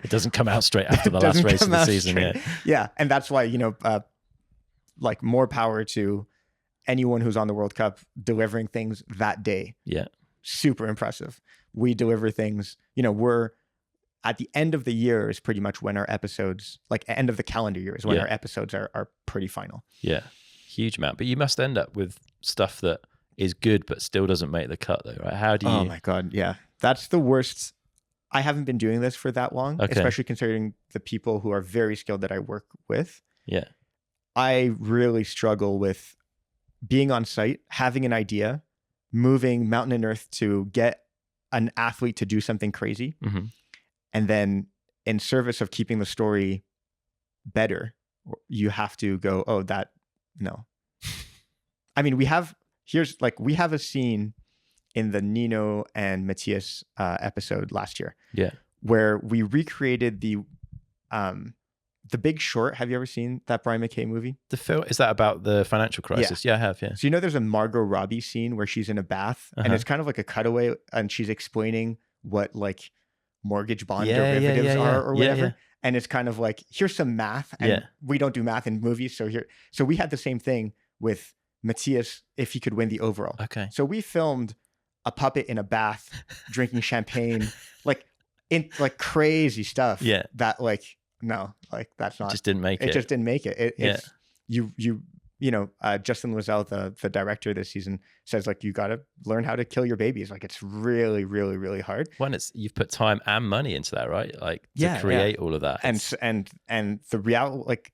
doesn't come out straight after the last race of the season. Yeah. And that's why, like more power to anyone who's on the World Cup delivering things that day. Yeah. Super impressive. We deliver things, we're at the end of the year is pretty much when our episodes, like end of the calendar year is when our episodes are pretty final. Yeah. Huge amount. But you must end up with stuff that is good, but still doesn't make the cut though, right? How do you? Oh my God. Yeah. That's the worst. I haven't been doing this for that long, especially considering the people who are very skilled that I work with. Yeah. I really struggle with being on site, having an idea, moving mountain and earth to get an athlete to do something crazy. Mm-hmm. And then in service of keeping the story better, you have to go, oh, no. I mean, we have a scene in the Nino and Matthias episode last year. Yeah. Where we recreated the Big Short. Have you ever seen that Brian McKay movie? The film, is that about the financial crisis? Yeah, I have, yeah. So there's a Margot Robbie scene where she's in a bath and it's kind of like a cutaway and she's explaining what like mortgage bond derivatives are or whatever. Yeah. And it's kind of like, here's some math. And we don't do math in movies. So we had the same thing with Matthias if he could win the overall. Okay. So we filmed a puppet in a bath drinking champagne, like crazy stuff. Yeah. That that's not. It just didn't make it. It just didn't make it. It's Justin Lozelle, the director this season, says like, you got to learn how to kill your babies. Like it's really, really, really hard. When you've put time and money into that, right? Like to create all of that. And the reality, like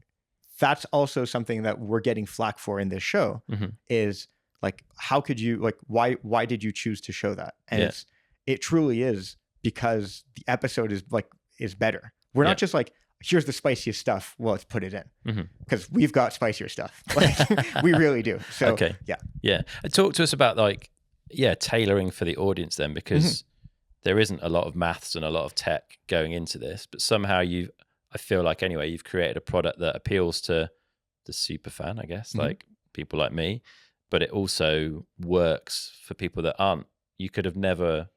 that's also something that we're getting flack for in this show is like, how could you, like, why did you choose to show that? And it truly is because the episode is better. We're not just like, here's the spiciest stuff. Well, let's put it in because we've got spicier stuff. Like, we really do. So, yeah. Talk to us about tailoring for the audience then, because there isn't a lot of maths and a lot of tech going into this, but somehow I feel like anyway, you've created a product that appeals to the super fan, I guess, like people like me, but it also works for people that aren't. You could have never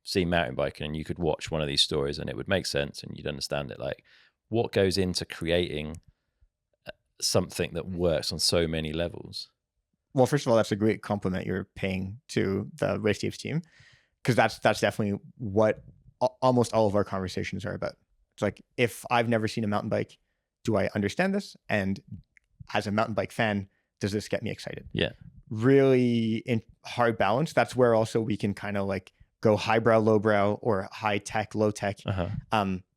seen mountain biking and you could watch one of these stories and it would make sense and you'd understand it. Like, what goes into creating something that works on so many levels? Well, first of all, that's a great compliment you're paying to the Race Tapes team, because that's definitely what almost all of our conversations are about. It's like, if I've never seen a mountain bike, do I understand this? And as a mountain bike fan, does this get me excited? Yeah. Really in hard balance. That's where also we can kind of like go highbrow, lowbrow, or high tech, low tech.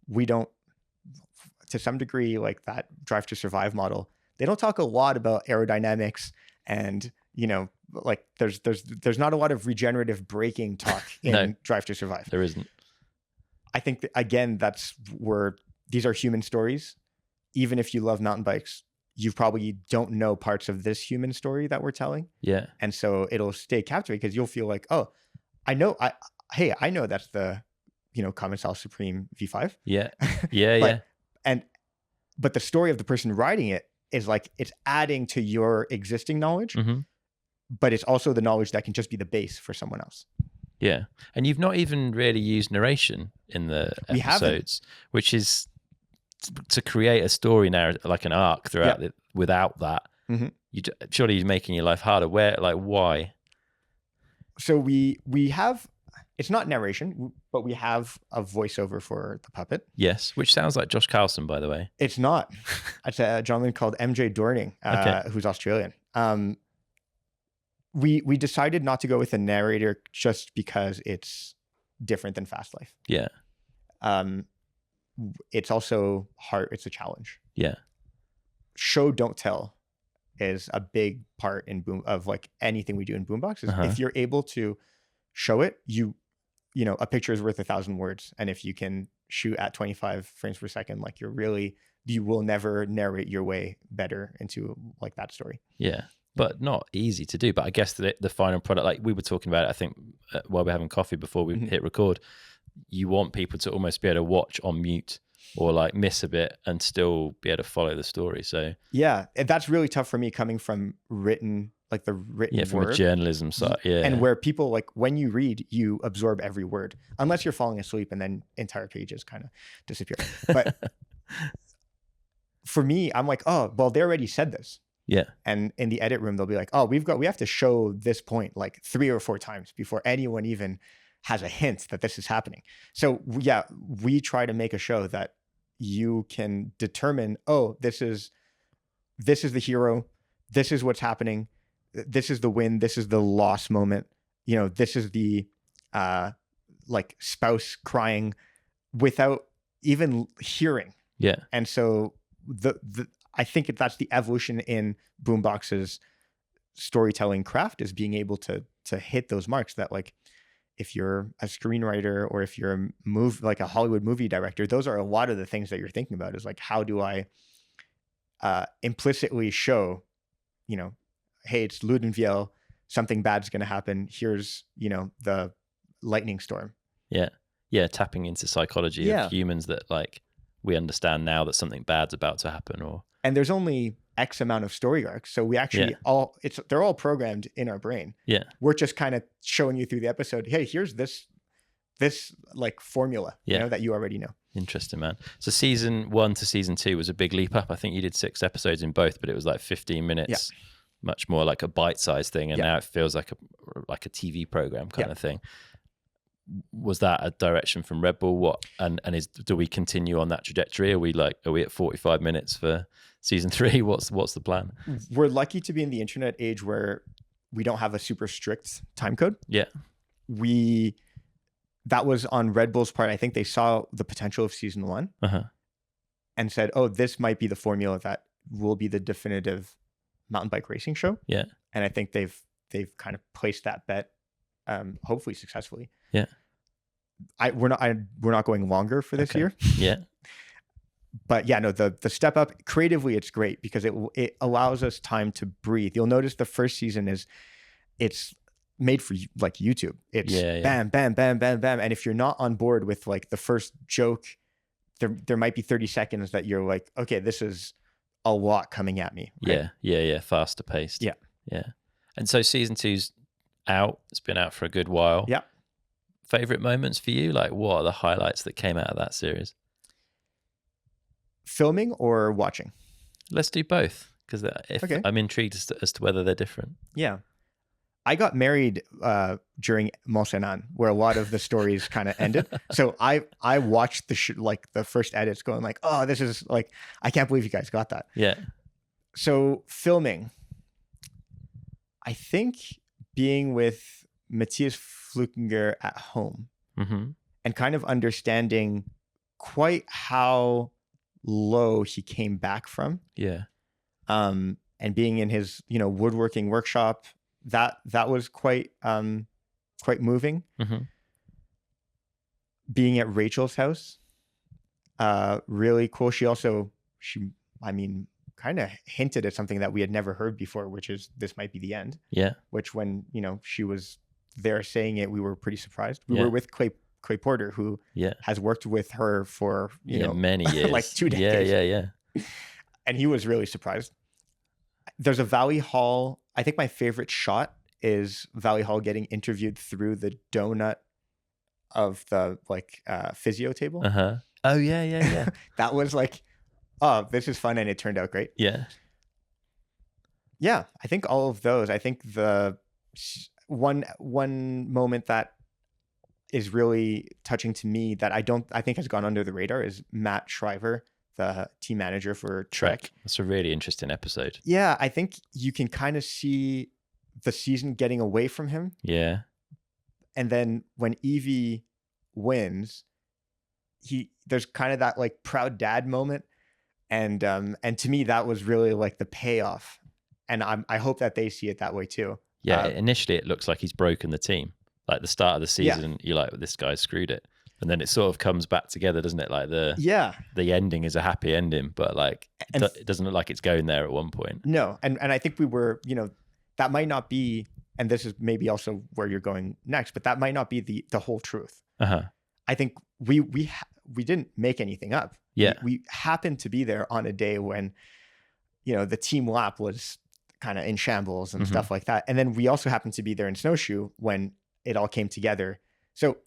We don't, to some degree, like that Drive to Survive model, they don't talk a lot about aerodynamics and, like there's not a lot of regenerative braking talk in Drive to Survive. There isn't. I think again, that's where these are human stories. Even if you love mountain bikes, you probably don't know parts of this human story that we're telling. Yeah. And so it'll stay captivating because you'll feel like, oh, I know that's the, Commensal Supreme V5. Yeah. Yeah. But, but the story of the person writing it is like, it's adding to your existing knowledge, but it's also the knowledge that can just be the base for someone else. Yeah. And you've not even really used narration in the episodes, which is to create a story narrative, like an arc throughout it. Without that, surely you're making your life harder. Why? So we have, it's not narration, but we have a voiceover for the puppet. Yes, which sounds like Josh Carlson, by the way. It's not. It's a gentleman called MJ Dorning, who's Australian. We decided not to go with a narrator just because it's different than Fast Life. Yeah. It's also hard. It's a challenge. Yeah. Show, don't tell is a big part of like anything we do in Boombox. Is if you're able to show it, a picture is worth 1,000 words. And if you can shoot at 25 frames per second, like you will never narrate your way better into like that story. Yeah. But not easy to do. But I guess the final product, like we were talking about it, I think while we're having coffee before we hit record, you want people to almost be able to watch on mute or like miss a bit and still be able to follow the story. So yeah, that's really tough for me coming from written word. From a journalism side. Yeah. And where people, like, when you read, you absorb every word, unless you're falling asleep and then entire pages kind of disappear. But for me, I'm like, oh, well, they already said this. Yeah. And in the edit room, they'll be like, oh, we have to show this point like 3 or 4 times before anyone even has a hint that this is happening. So yeah, we try to make a show that you can determine, oh, this is the hero. This is what's happening. This is the win. This is the loss moment. This is the like spouse crying without even hearing. Yeah. And so I think that's the evolution in Boombox's storytelling craft, is being able to hit those marks that, like, if you're a screenwriter or if you're like a Hollywood movie director, those are a lot of the things that you're thinking about, is like, how do I implicitly show, hey, it's Ludenviel, something bad's going to happen. Here's, the lightning storm. Yeah. Yeah. Tapping into psychology of humans that, like, we understand now that something bad's about to happen. And there's only X amount of story arcs. So we actually they're all programmed in our brain. Yeah. We're just kind of showing you through the episode, hey, here's this like formula, that you already know. Interesting, man. So season 1 to season 2 was a big leap up. I think you did 6 episodes in both, but it was like 15 minutes, much more like a bite-sized thing. And now it feels like a TV program kind of thing. Was that a direction from Red Bull? Do we continue on that trajectory? Are we at 45 minutes for season 3? What's the plan? We're lucky to be in the internet age where we don't have a super strict time code. Yeah. That was on Red Bull's part. I think they saw the potential of season 1 and said, oh, this might be the formula that will be the definitive mountain bike racing show. Yeah. And I think they've kind of placed that bet, hopefully successfully. Yeah. We're not going longer for this year. Yeah. But yeah, no, the step up creatively, it's great because it allows us time to breathe. You'll notice the first season it's made for like YouTube. It's bam, bam, bam, bam, bam. And if you're not on board with like the first joke, there might be 30 seconds that you're like, okay, this is a lot coming at me. Right? Yeah. Faster paced. Yeah. And so season 2's out. It's been out for a good while. Yeah. Favorite moments for you? Like, what are the highlights that came out of that series? Filming or watching? Let's do both, because I'm intrigued as to whether they're different. Yeah. I got married during Monsenan, where a lot of the stories kind of ended. So I watched the first edits going like, oh, this is like, I can't believe you guys got that. Yeah. So filming, I think being with Matthias Flukinger at home and kind of understanding quite how low he came back from. Yeah. And being in his, woodworking workshop, that was quite moving. Being at Rachel's house, really cool. She kind of hinted at something that we had never heard before, which is this might be the end. Yeah. Which when, she was there saying it, we were pretty surprised. We were with Clay Porter, who has worked with her for, many years. like 2 decades. Yeah. And he was really surprised. There's a Valley Hall. I think my favorite shot is Valley Hall getting interviewed through the donut of the physio table. Oh yeah. That was like, oh, this is fun, and it turned out great. Yeah. I think all of those. I think the one moment that is really touching to me that I think has gone under the radar is Matt Shriver, the team manager for Trek. That's a really interesting episode. Yeah, I think you can kind of see the season getting away from him. Yeah. And then when Evie wins, there's kind of that like proud dad moment. And to me, that was really like the payoff. And I hope that they see it that way too. Yeah, initially it looks like he's broken the team. Like the start of the season, you're like, this guy's screwed it. And then it sort of comes back together, doesn't it? Like the ending is a happy ending, but like it doesn't look like it's going there at one point. No, and I think we were, that might not be, and this is maybe also where you're going next, but that might not be the whole truth. I think we didn't make anything up. Yeah, we happened to be there on a day when, the team lap was kind of in shambles and stuff like that, and then we also happened to be there in Snowshoe when it all came together. So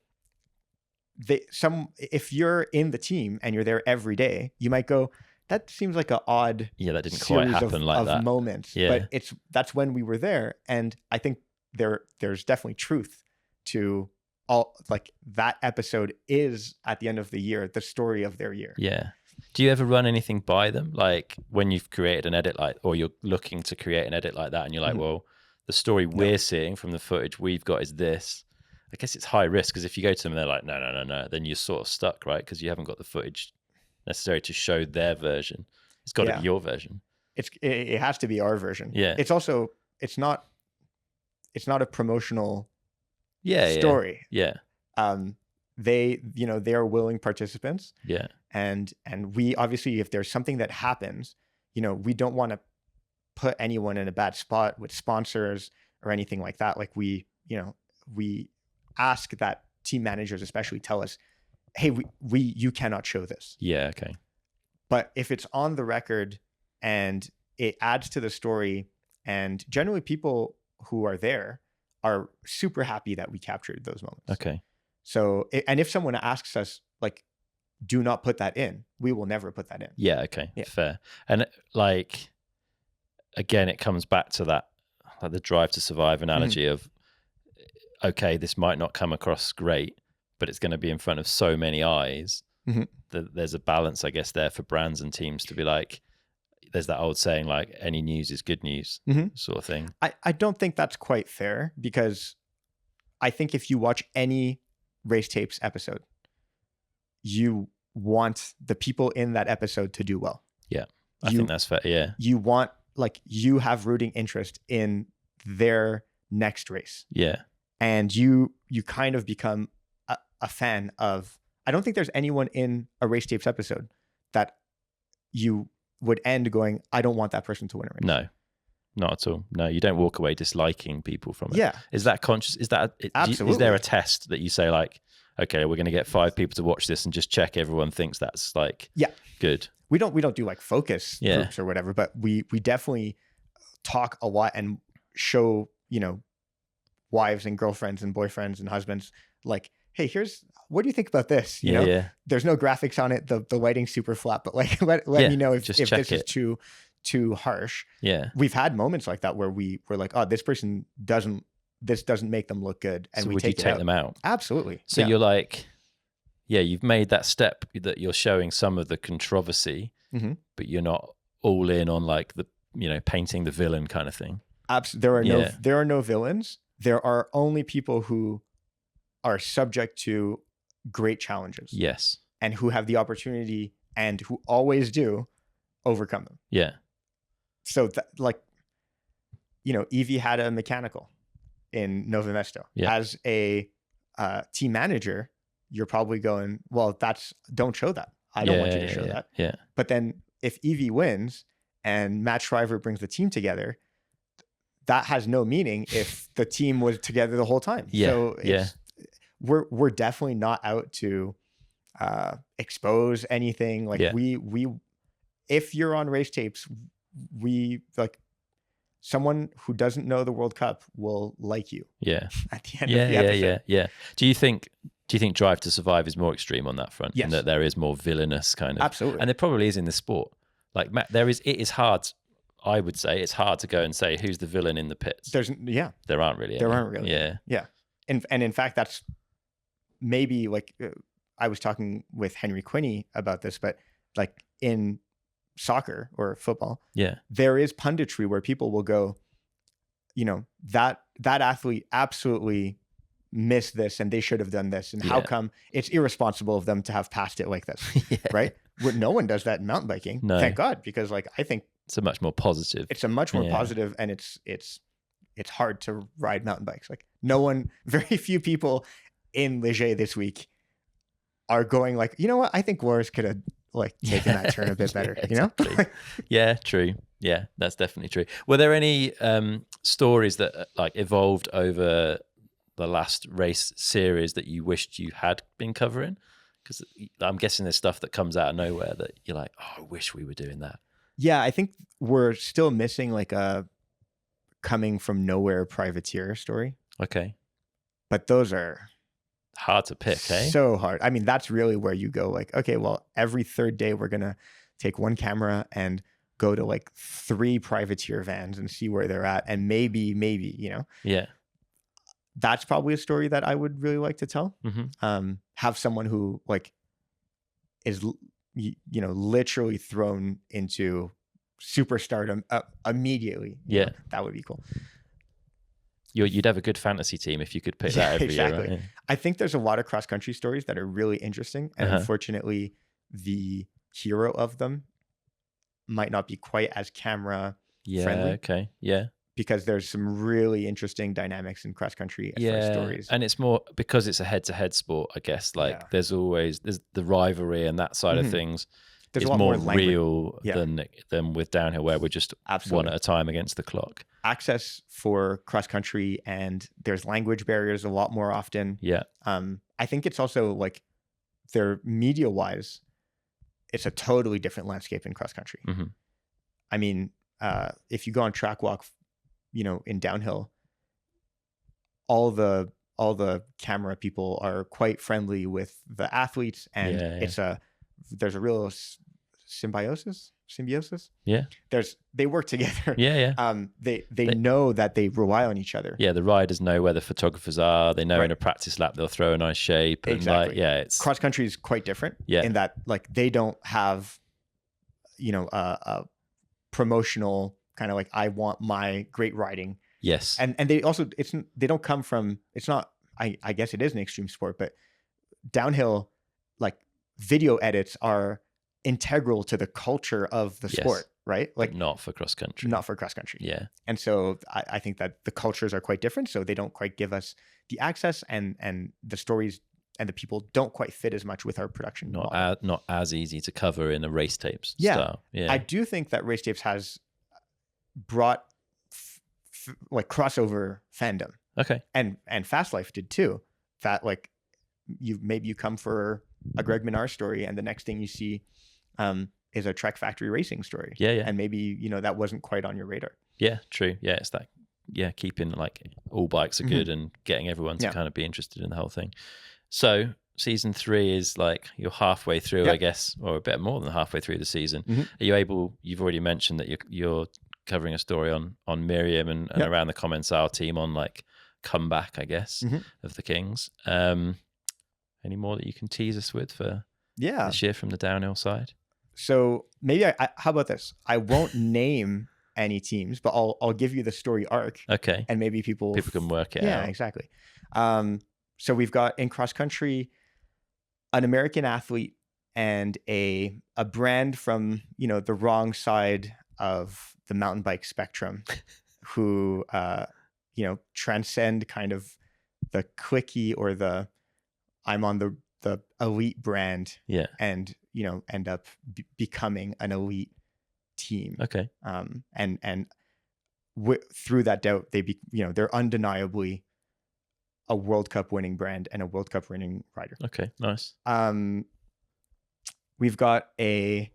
if you're in the team and you're there every day, you might go, that seems like an odd that didn't quite happen like that moments. But that's when we were there, and I think there's definitely truth to all, like that episode is at the end of the year the story of their year. Do you ever run anything by them, like when you've created an edit or you're looking to create an edit like that, and you're like, well, the story we're seeing from the footage we've got is this? I guess it's high risk, because if you go to them and they're like, no, then you're sort of stuck, right? Because you haven't got the footage necessary to show their version. It's got to be your version. It has to be our version. Yeah. It's not a promotional story. Yeah. They are willing participants. Yeah. And we obviously, if there's something that happens, we don't want to put anyone in a bad spot with sponsors or anything like that. Like we ask that team managers especially tell us, hey, you cannot show this. Yeah. Okay. But if it's on the record and it adds to the story, and generally people who are there are super happy that we captured those moments. Okay. So, and if someone asks us, like, do not put that in, we will never put that in. Yeah. Okay. Yeah. Fair. And like, again, it comes back to that, like the drive to survive analogy of, okay, this might not come across great, but it's going to be in front of so many eyes that there's a balance, I guess, there for brands and teams to be like, there's that old saying, like, any news is good news sort of thing. I don't think that's quite fair, because I think if you watch any Race Tapes episode, you want the people in that episode to do well. Yeah, I think that's fair. Yeah. You want, like, you have rooting interest in their next race. Yeah. And you kind of become a fan of, I don't think there's anyone in a Race Tapes episode that you would end going, I don't want that person to win a race. No, not at all. No, you don't walk away disliking people from it. Yeah. Is that conscious? Is that, absolutely. Is there a test that you say, like, okay, we're going to get 5 people to watch this and just check everyone thinks that's like, good? We don't do like focus groups or whatever, but we definitely talk a lot and show, wives and girlfriends and boyfriends and husbands, like, hey, what do you think about this? You know, there's no graphics on it. The lighting's super flat, but like, let me know if this is too harsh. Yeah. We've had moments like that where we're like, oh, this person doesn't make them look good. And so would you take them out? Absolutely. So you're like, you've made that step that you're showing some of the controversy, but you're not all in on like the, painting the villain kind of thing. There are no villains. There are only people who are subject to great challenges. Yes. And who have the opportunity, and who always do, overcome them. Yeah. So Evie had a mechanical in Nova Mesto. Yeah. As a team manager, you're probably going, well, don't show that. I don't want you to show that. Yeah. But then if Evie wins and Matt Shriver brings the team together, that has no meaning if the team was together the whole time. So we're definitely not out to expose anything. Like we if you're on race tapes, we like someone who doesn't know the World Cup will like you. Yeah. At the end of the episode. Yeah. Do you think Drive to Survive is more extreme on that front? Yes. In that there is more villainous kind of. Absolutely. And there probably is in the sport. Like it is hard. I would say it's hard to go and say who's the villain in the pits. There aren't really. Yeah. And in fact, that's maybe like I was talking with Henry Quinney about this, but like in soccer or football, there is punditry where people will go, you know, that athlete absolutely missed this and they should have done this, and how come it's irresponsible of them to have passed it like this, right? No one does that in mountain biking. No. Thank God, because like I think it's a much more positive. It's a much more positive, and it's hard to ride mountain bikes. Like very few people in Leger this week are going like, you know what? I think Loris could have like taken that turn a bit better. You know? Yeah, true. Yeah, that's definitely true. Were there any stories that like evolved over the last race series that you wished you had been covering? Because I'm guessing there's stuff that comes out of nowhere that you're like, oh, I wish we were doing that. Yeah, I think we're still missing like a coming from nowhere privateer story. Okay. But those are hard to pick, so hard. I mean, that's really where you go like, okay, well, every third day we're going to take one camera and go to like 3 privateer vans and see where they're at. And maybe, you know, that's probably a story that I would really like to tell. Have someone who like is, you know, literally thrown into superstardom immediately. You know, that would be cool. You'd have a good fantasy team if you could pick that every year. Right? Yeah. I think there's a lot of cross country stories that are really interesting, and unfortunately, the hero of them might not be quite as camera friendly. Okay. Yeah. Because there's some really interesting dynamics in cross country stories. And it's more because it's a head-to-head sport, I guess. Like there's the rivalry and that side of things. There's a lot more real than with downhill, where we're just one at a time against the clock. Access for cross country, and there's language barriers a lot more often. Yeah. I think it's also like they're media wise, it's a totally different landscape in cross country. I mean, if you go on track walk, you know, in downhill, all the camera people are quite friendly with the athletes, and there's a real symbiosis. Yeah. They work together. They know that they rely on each other. Yeah, the riders know where the photographers are. They know in a practice lap they'll throw a nice shape. And it's cross country is quite different. In that like they don't have, you know, a promotional kind of like, I want my great riding. Yes. And they also they don't come from, it's not, I guess it is an extreme sport, but downhill like video edits are integral to the culture of the sport, right? Like but not for cross country. Yeah. And so I think that the cultures are quite different. So they don't quite give us the access, and the stories and the people don't quite fit as much with our production. Not as easy to cover in a race tapes style. Yeah. I do think that race tapes has brought like crossover fandom. Okay. And Fast Life did too. That like you come for a Greg Minnaar story, and the next thing you see is a Trek Factory Racing story. Yeah. And maybe, you know, that wasn't quite on your radar. Yeah, true. Yeah, it's that. Yeah, keeping like all bikes are good and getting everyone to kind of be interested in the whole thing. So season 3 is like you're halfway through, I guess, or a bit more than halfway through the season. Are you able? You've already mentioned that you're covering a story on Miriam and around the Commensal team on like comeback, I guess, of the Kings. Any more that you can tease us with for this year from the downhill side? So maybe how about this? I won't name any teams, but I'll give you the story arc. Okay. And maybe people can work it out. Yeah, exactly. So we've got in cross country an American athlete and a brand from, you know, the wrong side of the mountain bike spectrum who you know, transcend kind of the cliquey or the I'm on the elite brand, and, you know, end up becoming an elite team. Okay. And through that doubt, they're undeniably a World Cup winning brand and a World Cup winning rider. Okay, nice. We've got a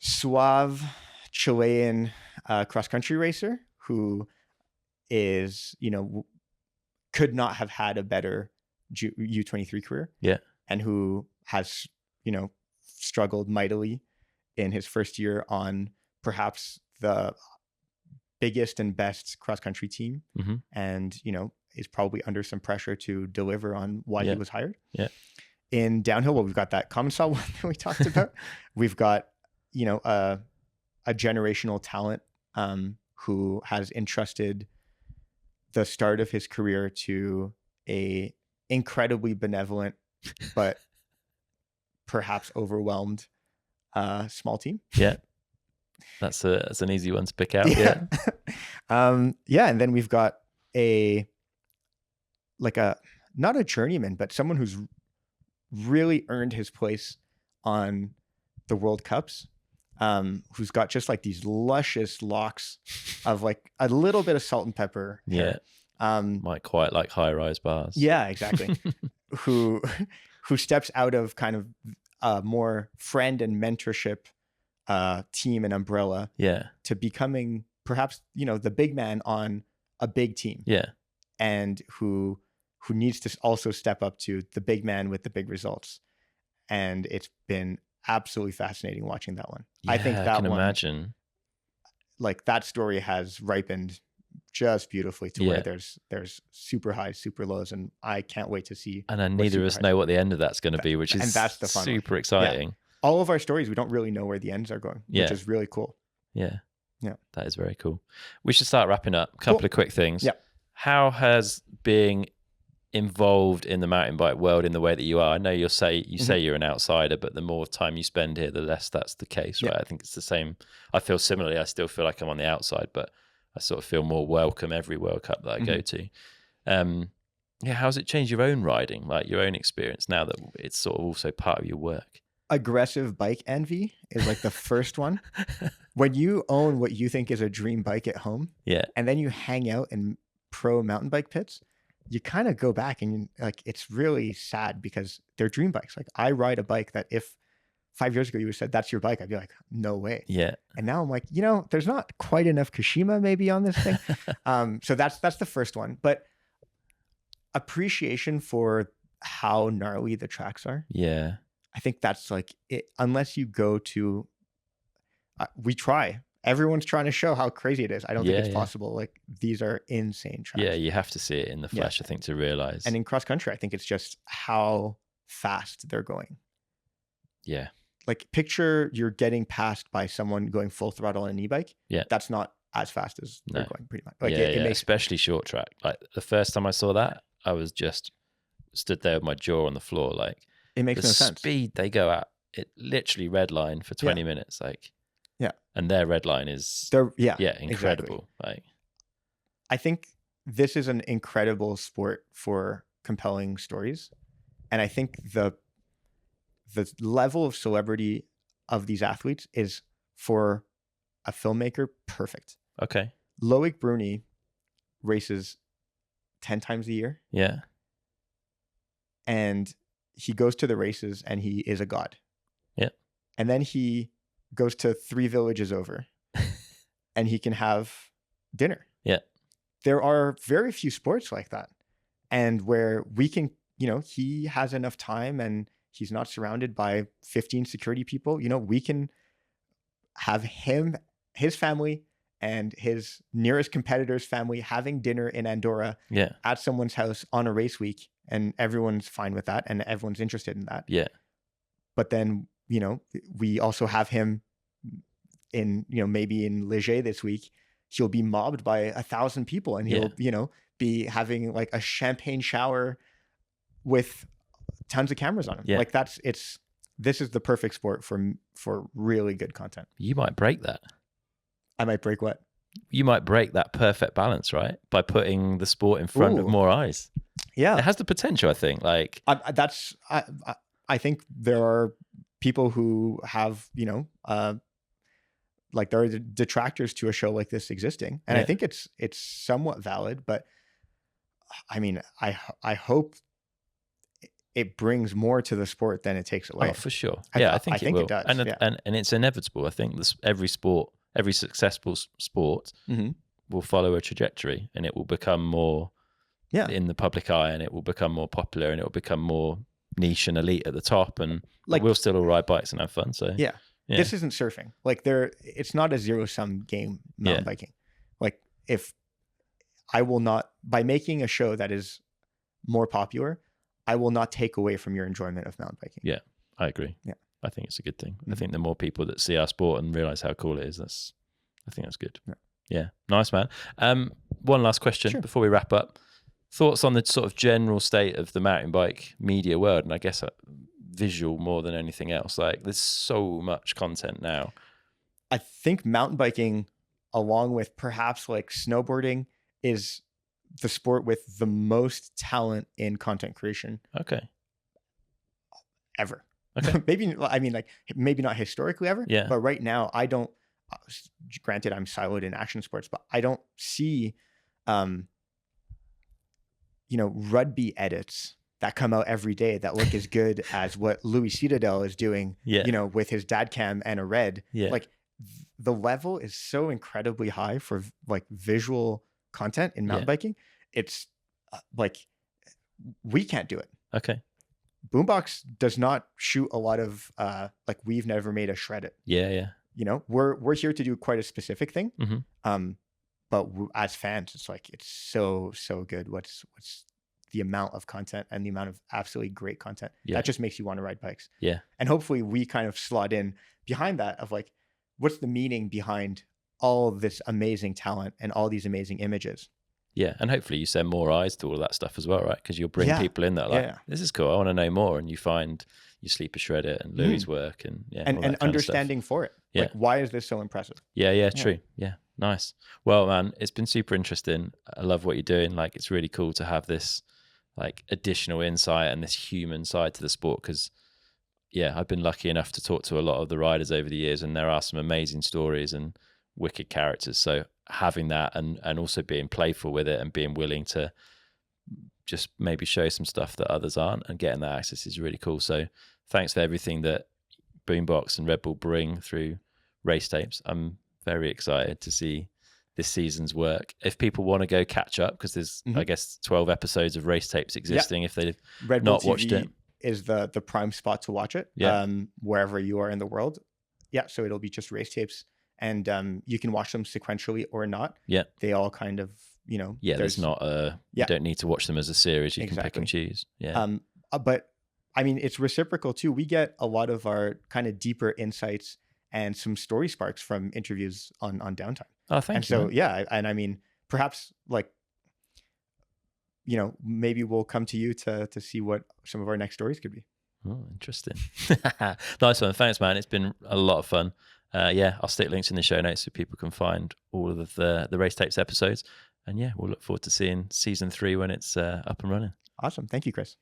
suave Chilean cross country racer who is, could not have had a better U23 career. Yeah. And who has, struggled mightily in his first year on perhaps the biggest and best cross country team. Mm-hmm. And, is probably under some pressure to deliver on why he was hired. Yeah. in downhill, we've got that Commencal one that we talked about. We've got, a generational talent who has entrusted the start of his career to a incredibly benevolent, but perhaps overwhelmed small team. Yeah. That's an easy one to pick out. Yeah. And then we've got not a journeyman, but someone who's really earned his place on the World Cups, who's got just like these luscious locks of like a little bit of salt and pepper hair. Might quite like high-rise bars. Yeah, exactly. who steps out of kind of more friend and mentorship team and umbrella to becoming perhaps, the big man on a big team. Yeah. And who needs to also step up to the big man with the big results. And it's been absolutely fascinating watching that one. Yeah, I think that I can one, imagine. Like that story has ripened just beautifully to where there's super highs, super lows, and I can't wait to see. And neither of us know what the end of that's going to be, which is that's the fun super exciting. Yeah. All of our stories, we don't really know where the ends are going, which is really cool. Yeah. Yeah. That is very cool. We should start wrapping up. A couple of quick things. Yeah. How has being involved in the mountain bike world in the way that you are? I know you say you're an outsider, but the more time you spend here, the less that's the case, right? I think it's the same. I feel similarly. I still feel like I'm on the outside, but I sort of feel more welcome every World Cup that I go to. How's it changed your own riding, like your own experience now that it's sort of also part of your work? Aggressive bike envy is like the first one. When you own what you think is a dream bike at home, and then you hang out in pro mountain bike pits, you kind of go back and it's really sad because they're dream bikes. Like I ride a bike that if 5 years ago you would have said that's your bike, I'd be like, no way. Yeah. And now I'm like, there's not quite enough Kashima maybe on this thing. So that's the first one. But appreciation for how gnarly the tracks are. Yeah. I think that's like it. Unless you go to, we try. Everyone's trying to show how crazy it is. I don't think it's possible. Like these are insane tracks. Yeah, you have to see it in the flesh, I think, to realize. And in cross country, I think it's just how fast they're going. Yeah. Like picture you're getting passed by someone going full throttle on an e-bike. Yeah. That's not as fast as they're going, pretty much. Like it makes, especially short track. Like the first time I saw that, I was just stood there with my jaw on the floor. Like it makes no sense. The speed they go at, it literally red line for 20 minutes. Like, and their red line is incredible. Exactly. Like, I think this is an incredible sport for compelling stories. And I think the level of celebrity of these athletes is, for a filmmaker, perfect. Okay. Loic Bruni races 10 times a year. Yeah. And he goes to the races and he is a god. Yeah. And then he goes to 3 villages over and he can have dinner. Yeah. There are very few sports like that. And where we can, he has enough time and he's not surrounded by 15 security people. We can have him, his family, and his nearest competitor's family having dinner in Andorra at someone's house on a race week. And everyone's fine with that. And everyone's interested in that. Yeah. But then, we also have him in, maybe in Léger this week, he'll be mobbed by 1,000 people and he'll, be having like a champagne shower with tons of cameras on him. Yeah. Like this is the perfect sport for really good content. You might break that. I might break what? You might break that perfect balance, right? By putting the sport in front of more eyes. Yeah. It has the potential, I think. Like I think there are people who have, like there are detractors to a show like this existing, and I think it's somewhat valid. But I mean, I hope it brings more to the sport than it takes away. Oh, for sure. I think it will. It does. And it's inevitable. I think every successful sport will follow a trajectory, and it will become more in the public eye, and it will become more popular, and it will become more niche and elite at the top, and like we'll still all ride bikes and have fun. So this isn't surfing. Like it's not a zero-sum game, mountain biking. Like if I will not, by making a show that is more popular, I will not take away from your enjoyment of mountain biking. Yeah, I agree. Yeah. I think it's a good thing. I think the more people that see our sport and realize how cool it is, I think that's good. Yeah. Nice, man. One last question before we wrap up. Thoughts on the sort of general state of the mountain bike media world, and I guess visual more than anything else. Like there's so much content now. I think mountain biking, along with perhaps like snowboarding, is the sport with the most talent in content creation. Okay. Ever. Okay. maybe not historically ever. Yeah. But right now, I don't. Granted, I'm siloed in action sports, but I don't see, rugby edits that come out every day that look as good as what Louis Citadel is doing. With his dad cam and a red. Yeah. Like the level is so incredibly high for like visual content in mountain biking. It's like we can't do it. Okay. Boombox does not shoot a lot of like we've never made a shred it. Yeah. We're here to do quite a specific thing. Mm-hmm. As fans, it's like it's so good. What's the amount of content and the amount of absolutely great content that just makes you want to ride bikes. Yeah. And hopefully we kind of slot in behind that of like, what's the meaning behind all of this amazing talent and all these amazing images. Yeah, and hopefully you send more eyes to all of that stuff as well, right? Because you'll bring people in that like, this is cool, I want to know more, and you find you Sleeper Shredder and Louis' work and and understanding for it. Yeah. Like, why is this so impressive? Yeah, true. Yeah, nice. Well, man, it's been super interesting. I love what you're doing. Like, it's really cool to have this like additional insight and this human side to the sport because, I've been lucky enough to talk to a lot of the riders over the years, and there are some amazing stories and wicked characters. So having that and also being playful with it and being willing to just maybe show some stuff that others aren't and getting that access is really cool. So thanks for everything that Boombox and Red Bull bring through race tapes. I'm very excited to see this season's work. If people want to go catch up, because there's I guess 12 episodes of race tapes existing if they've Red Bull not watched TV it. Is the prime spot to watch it wherever you are in the world. So it'll be just race tapes. And you can watch them sequentially or not. Yeah. They all kind of, there's not you don't need to watch them as a series. You can pick and choose. Yeah. But I mean, it's reciprocal too. We get a lot of our kind of deeper insights and some story sparks from interviews on Downtime. Oh, thank you. And so, and I mean, perhaps like, maybe we'll come to you to see what some of our next stories could be. Oh, interesting. Nice one. Thanks, man. It's been a lot of fun. I'll stick links in the show notes so people can find all of the race tapes episodes. And we'll look forward to seeing season 3 when it's up and running. Awesome. Thank you, Chris.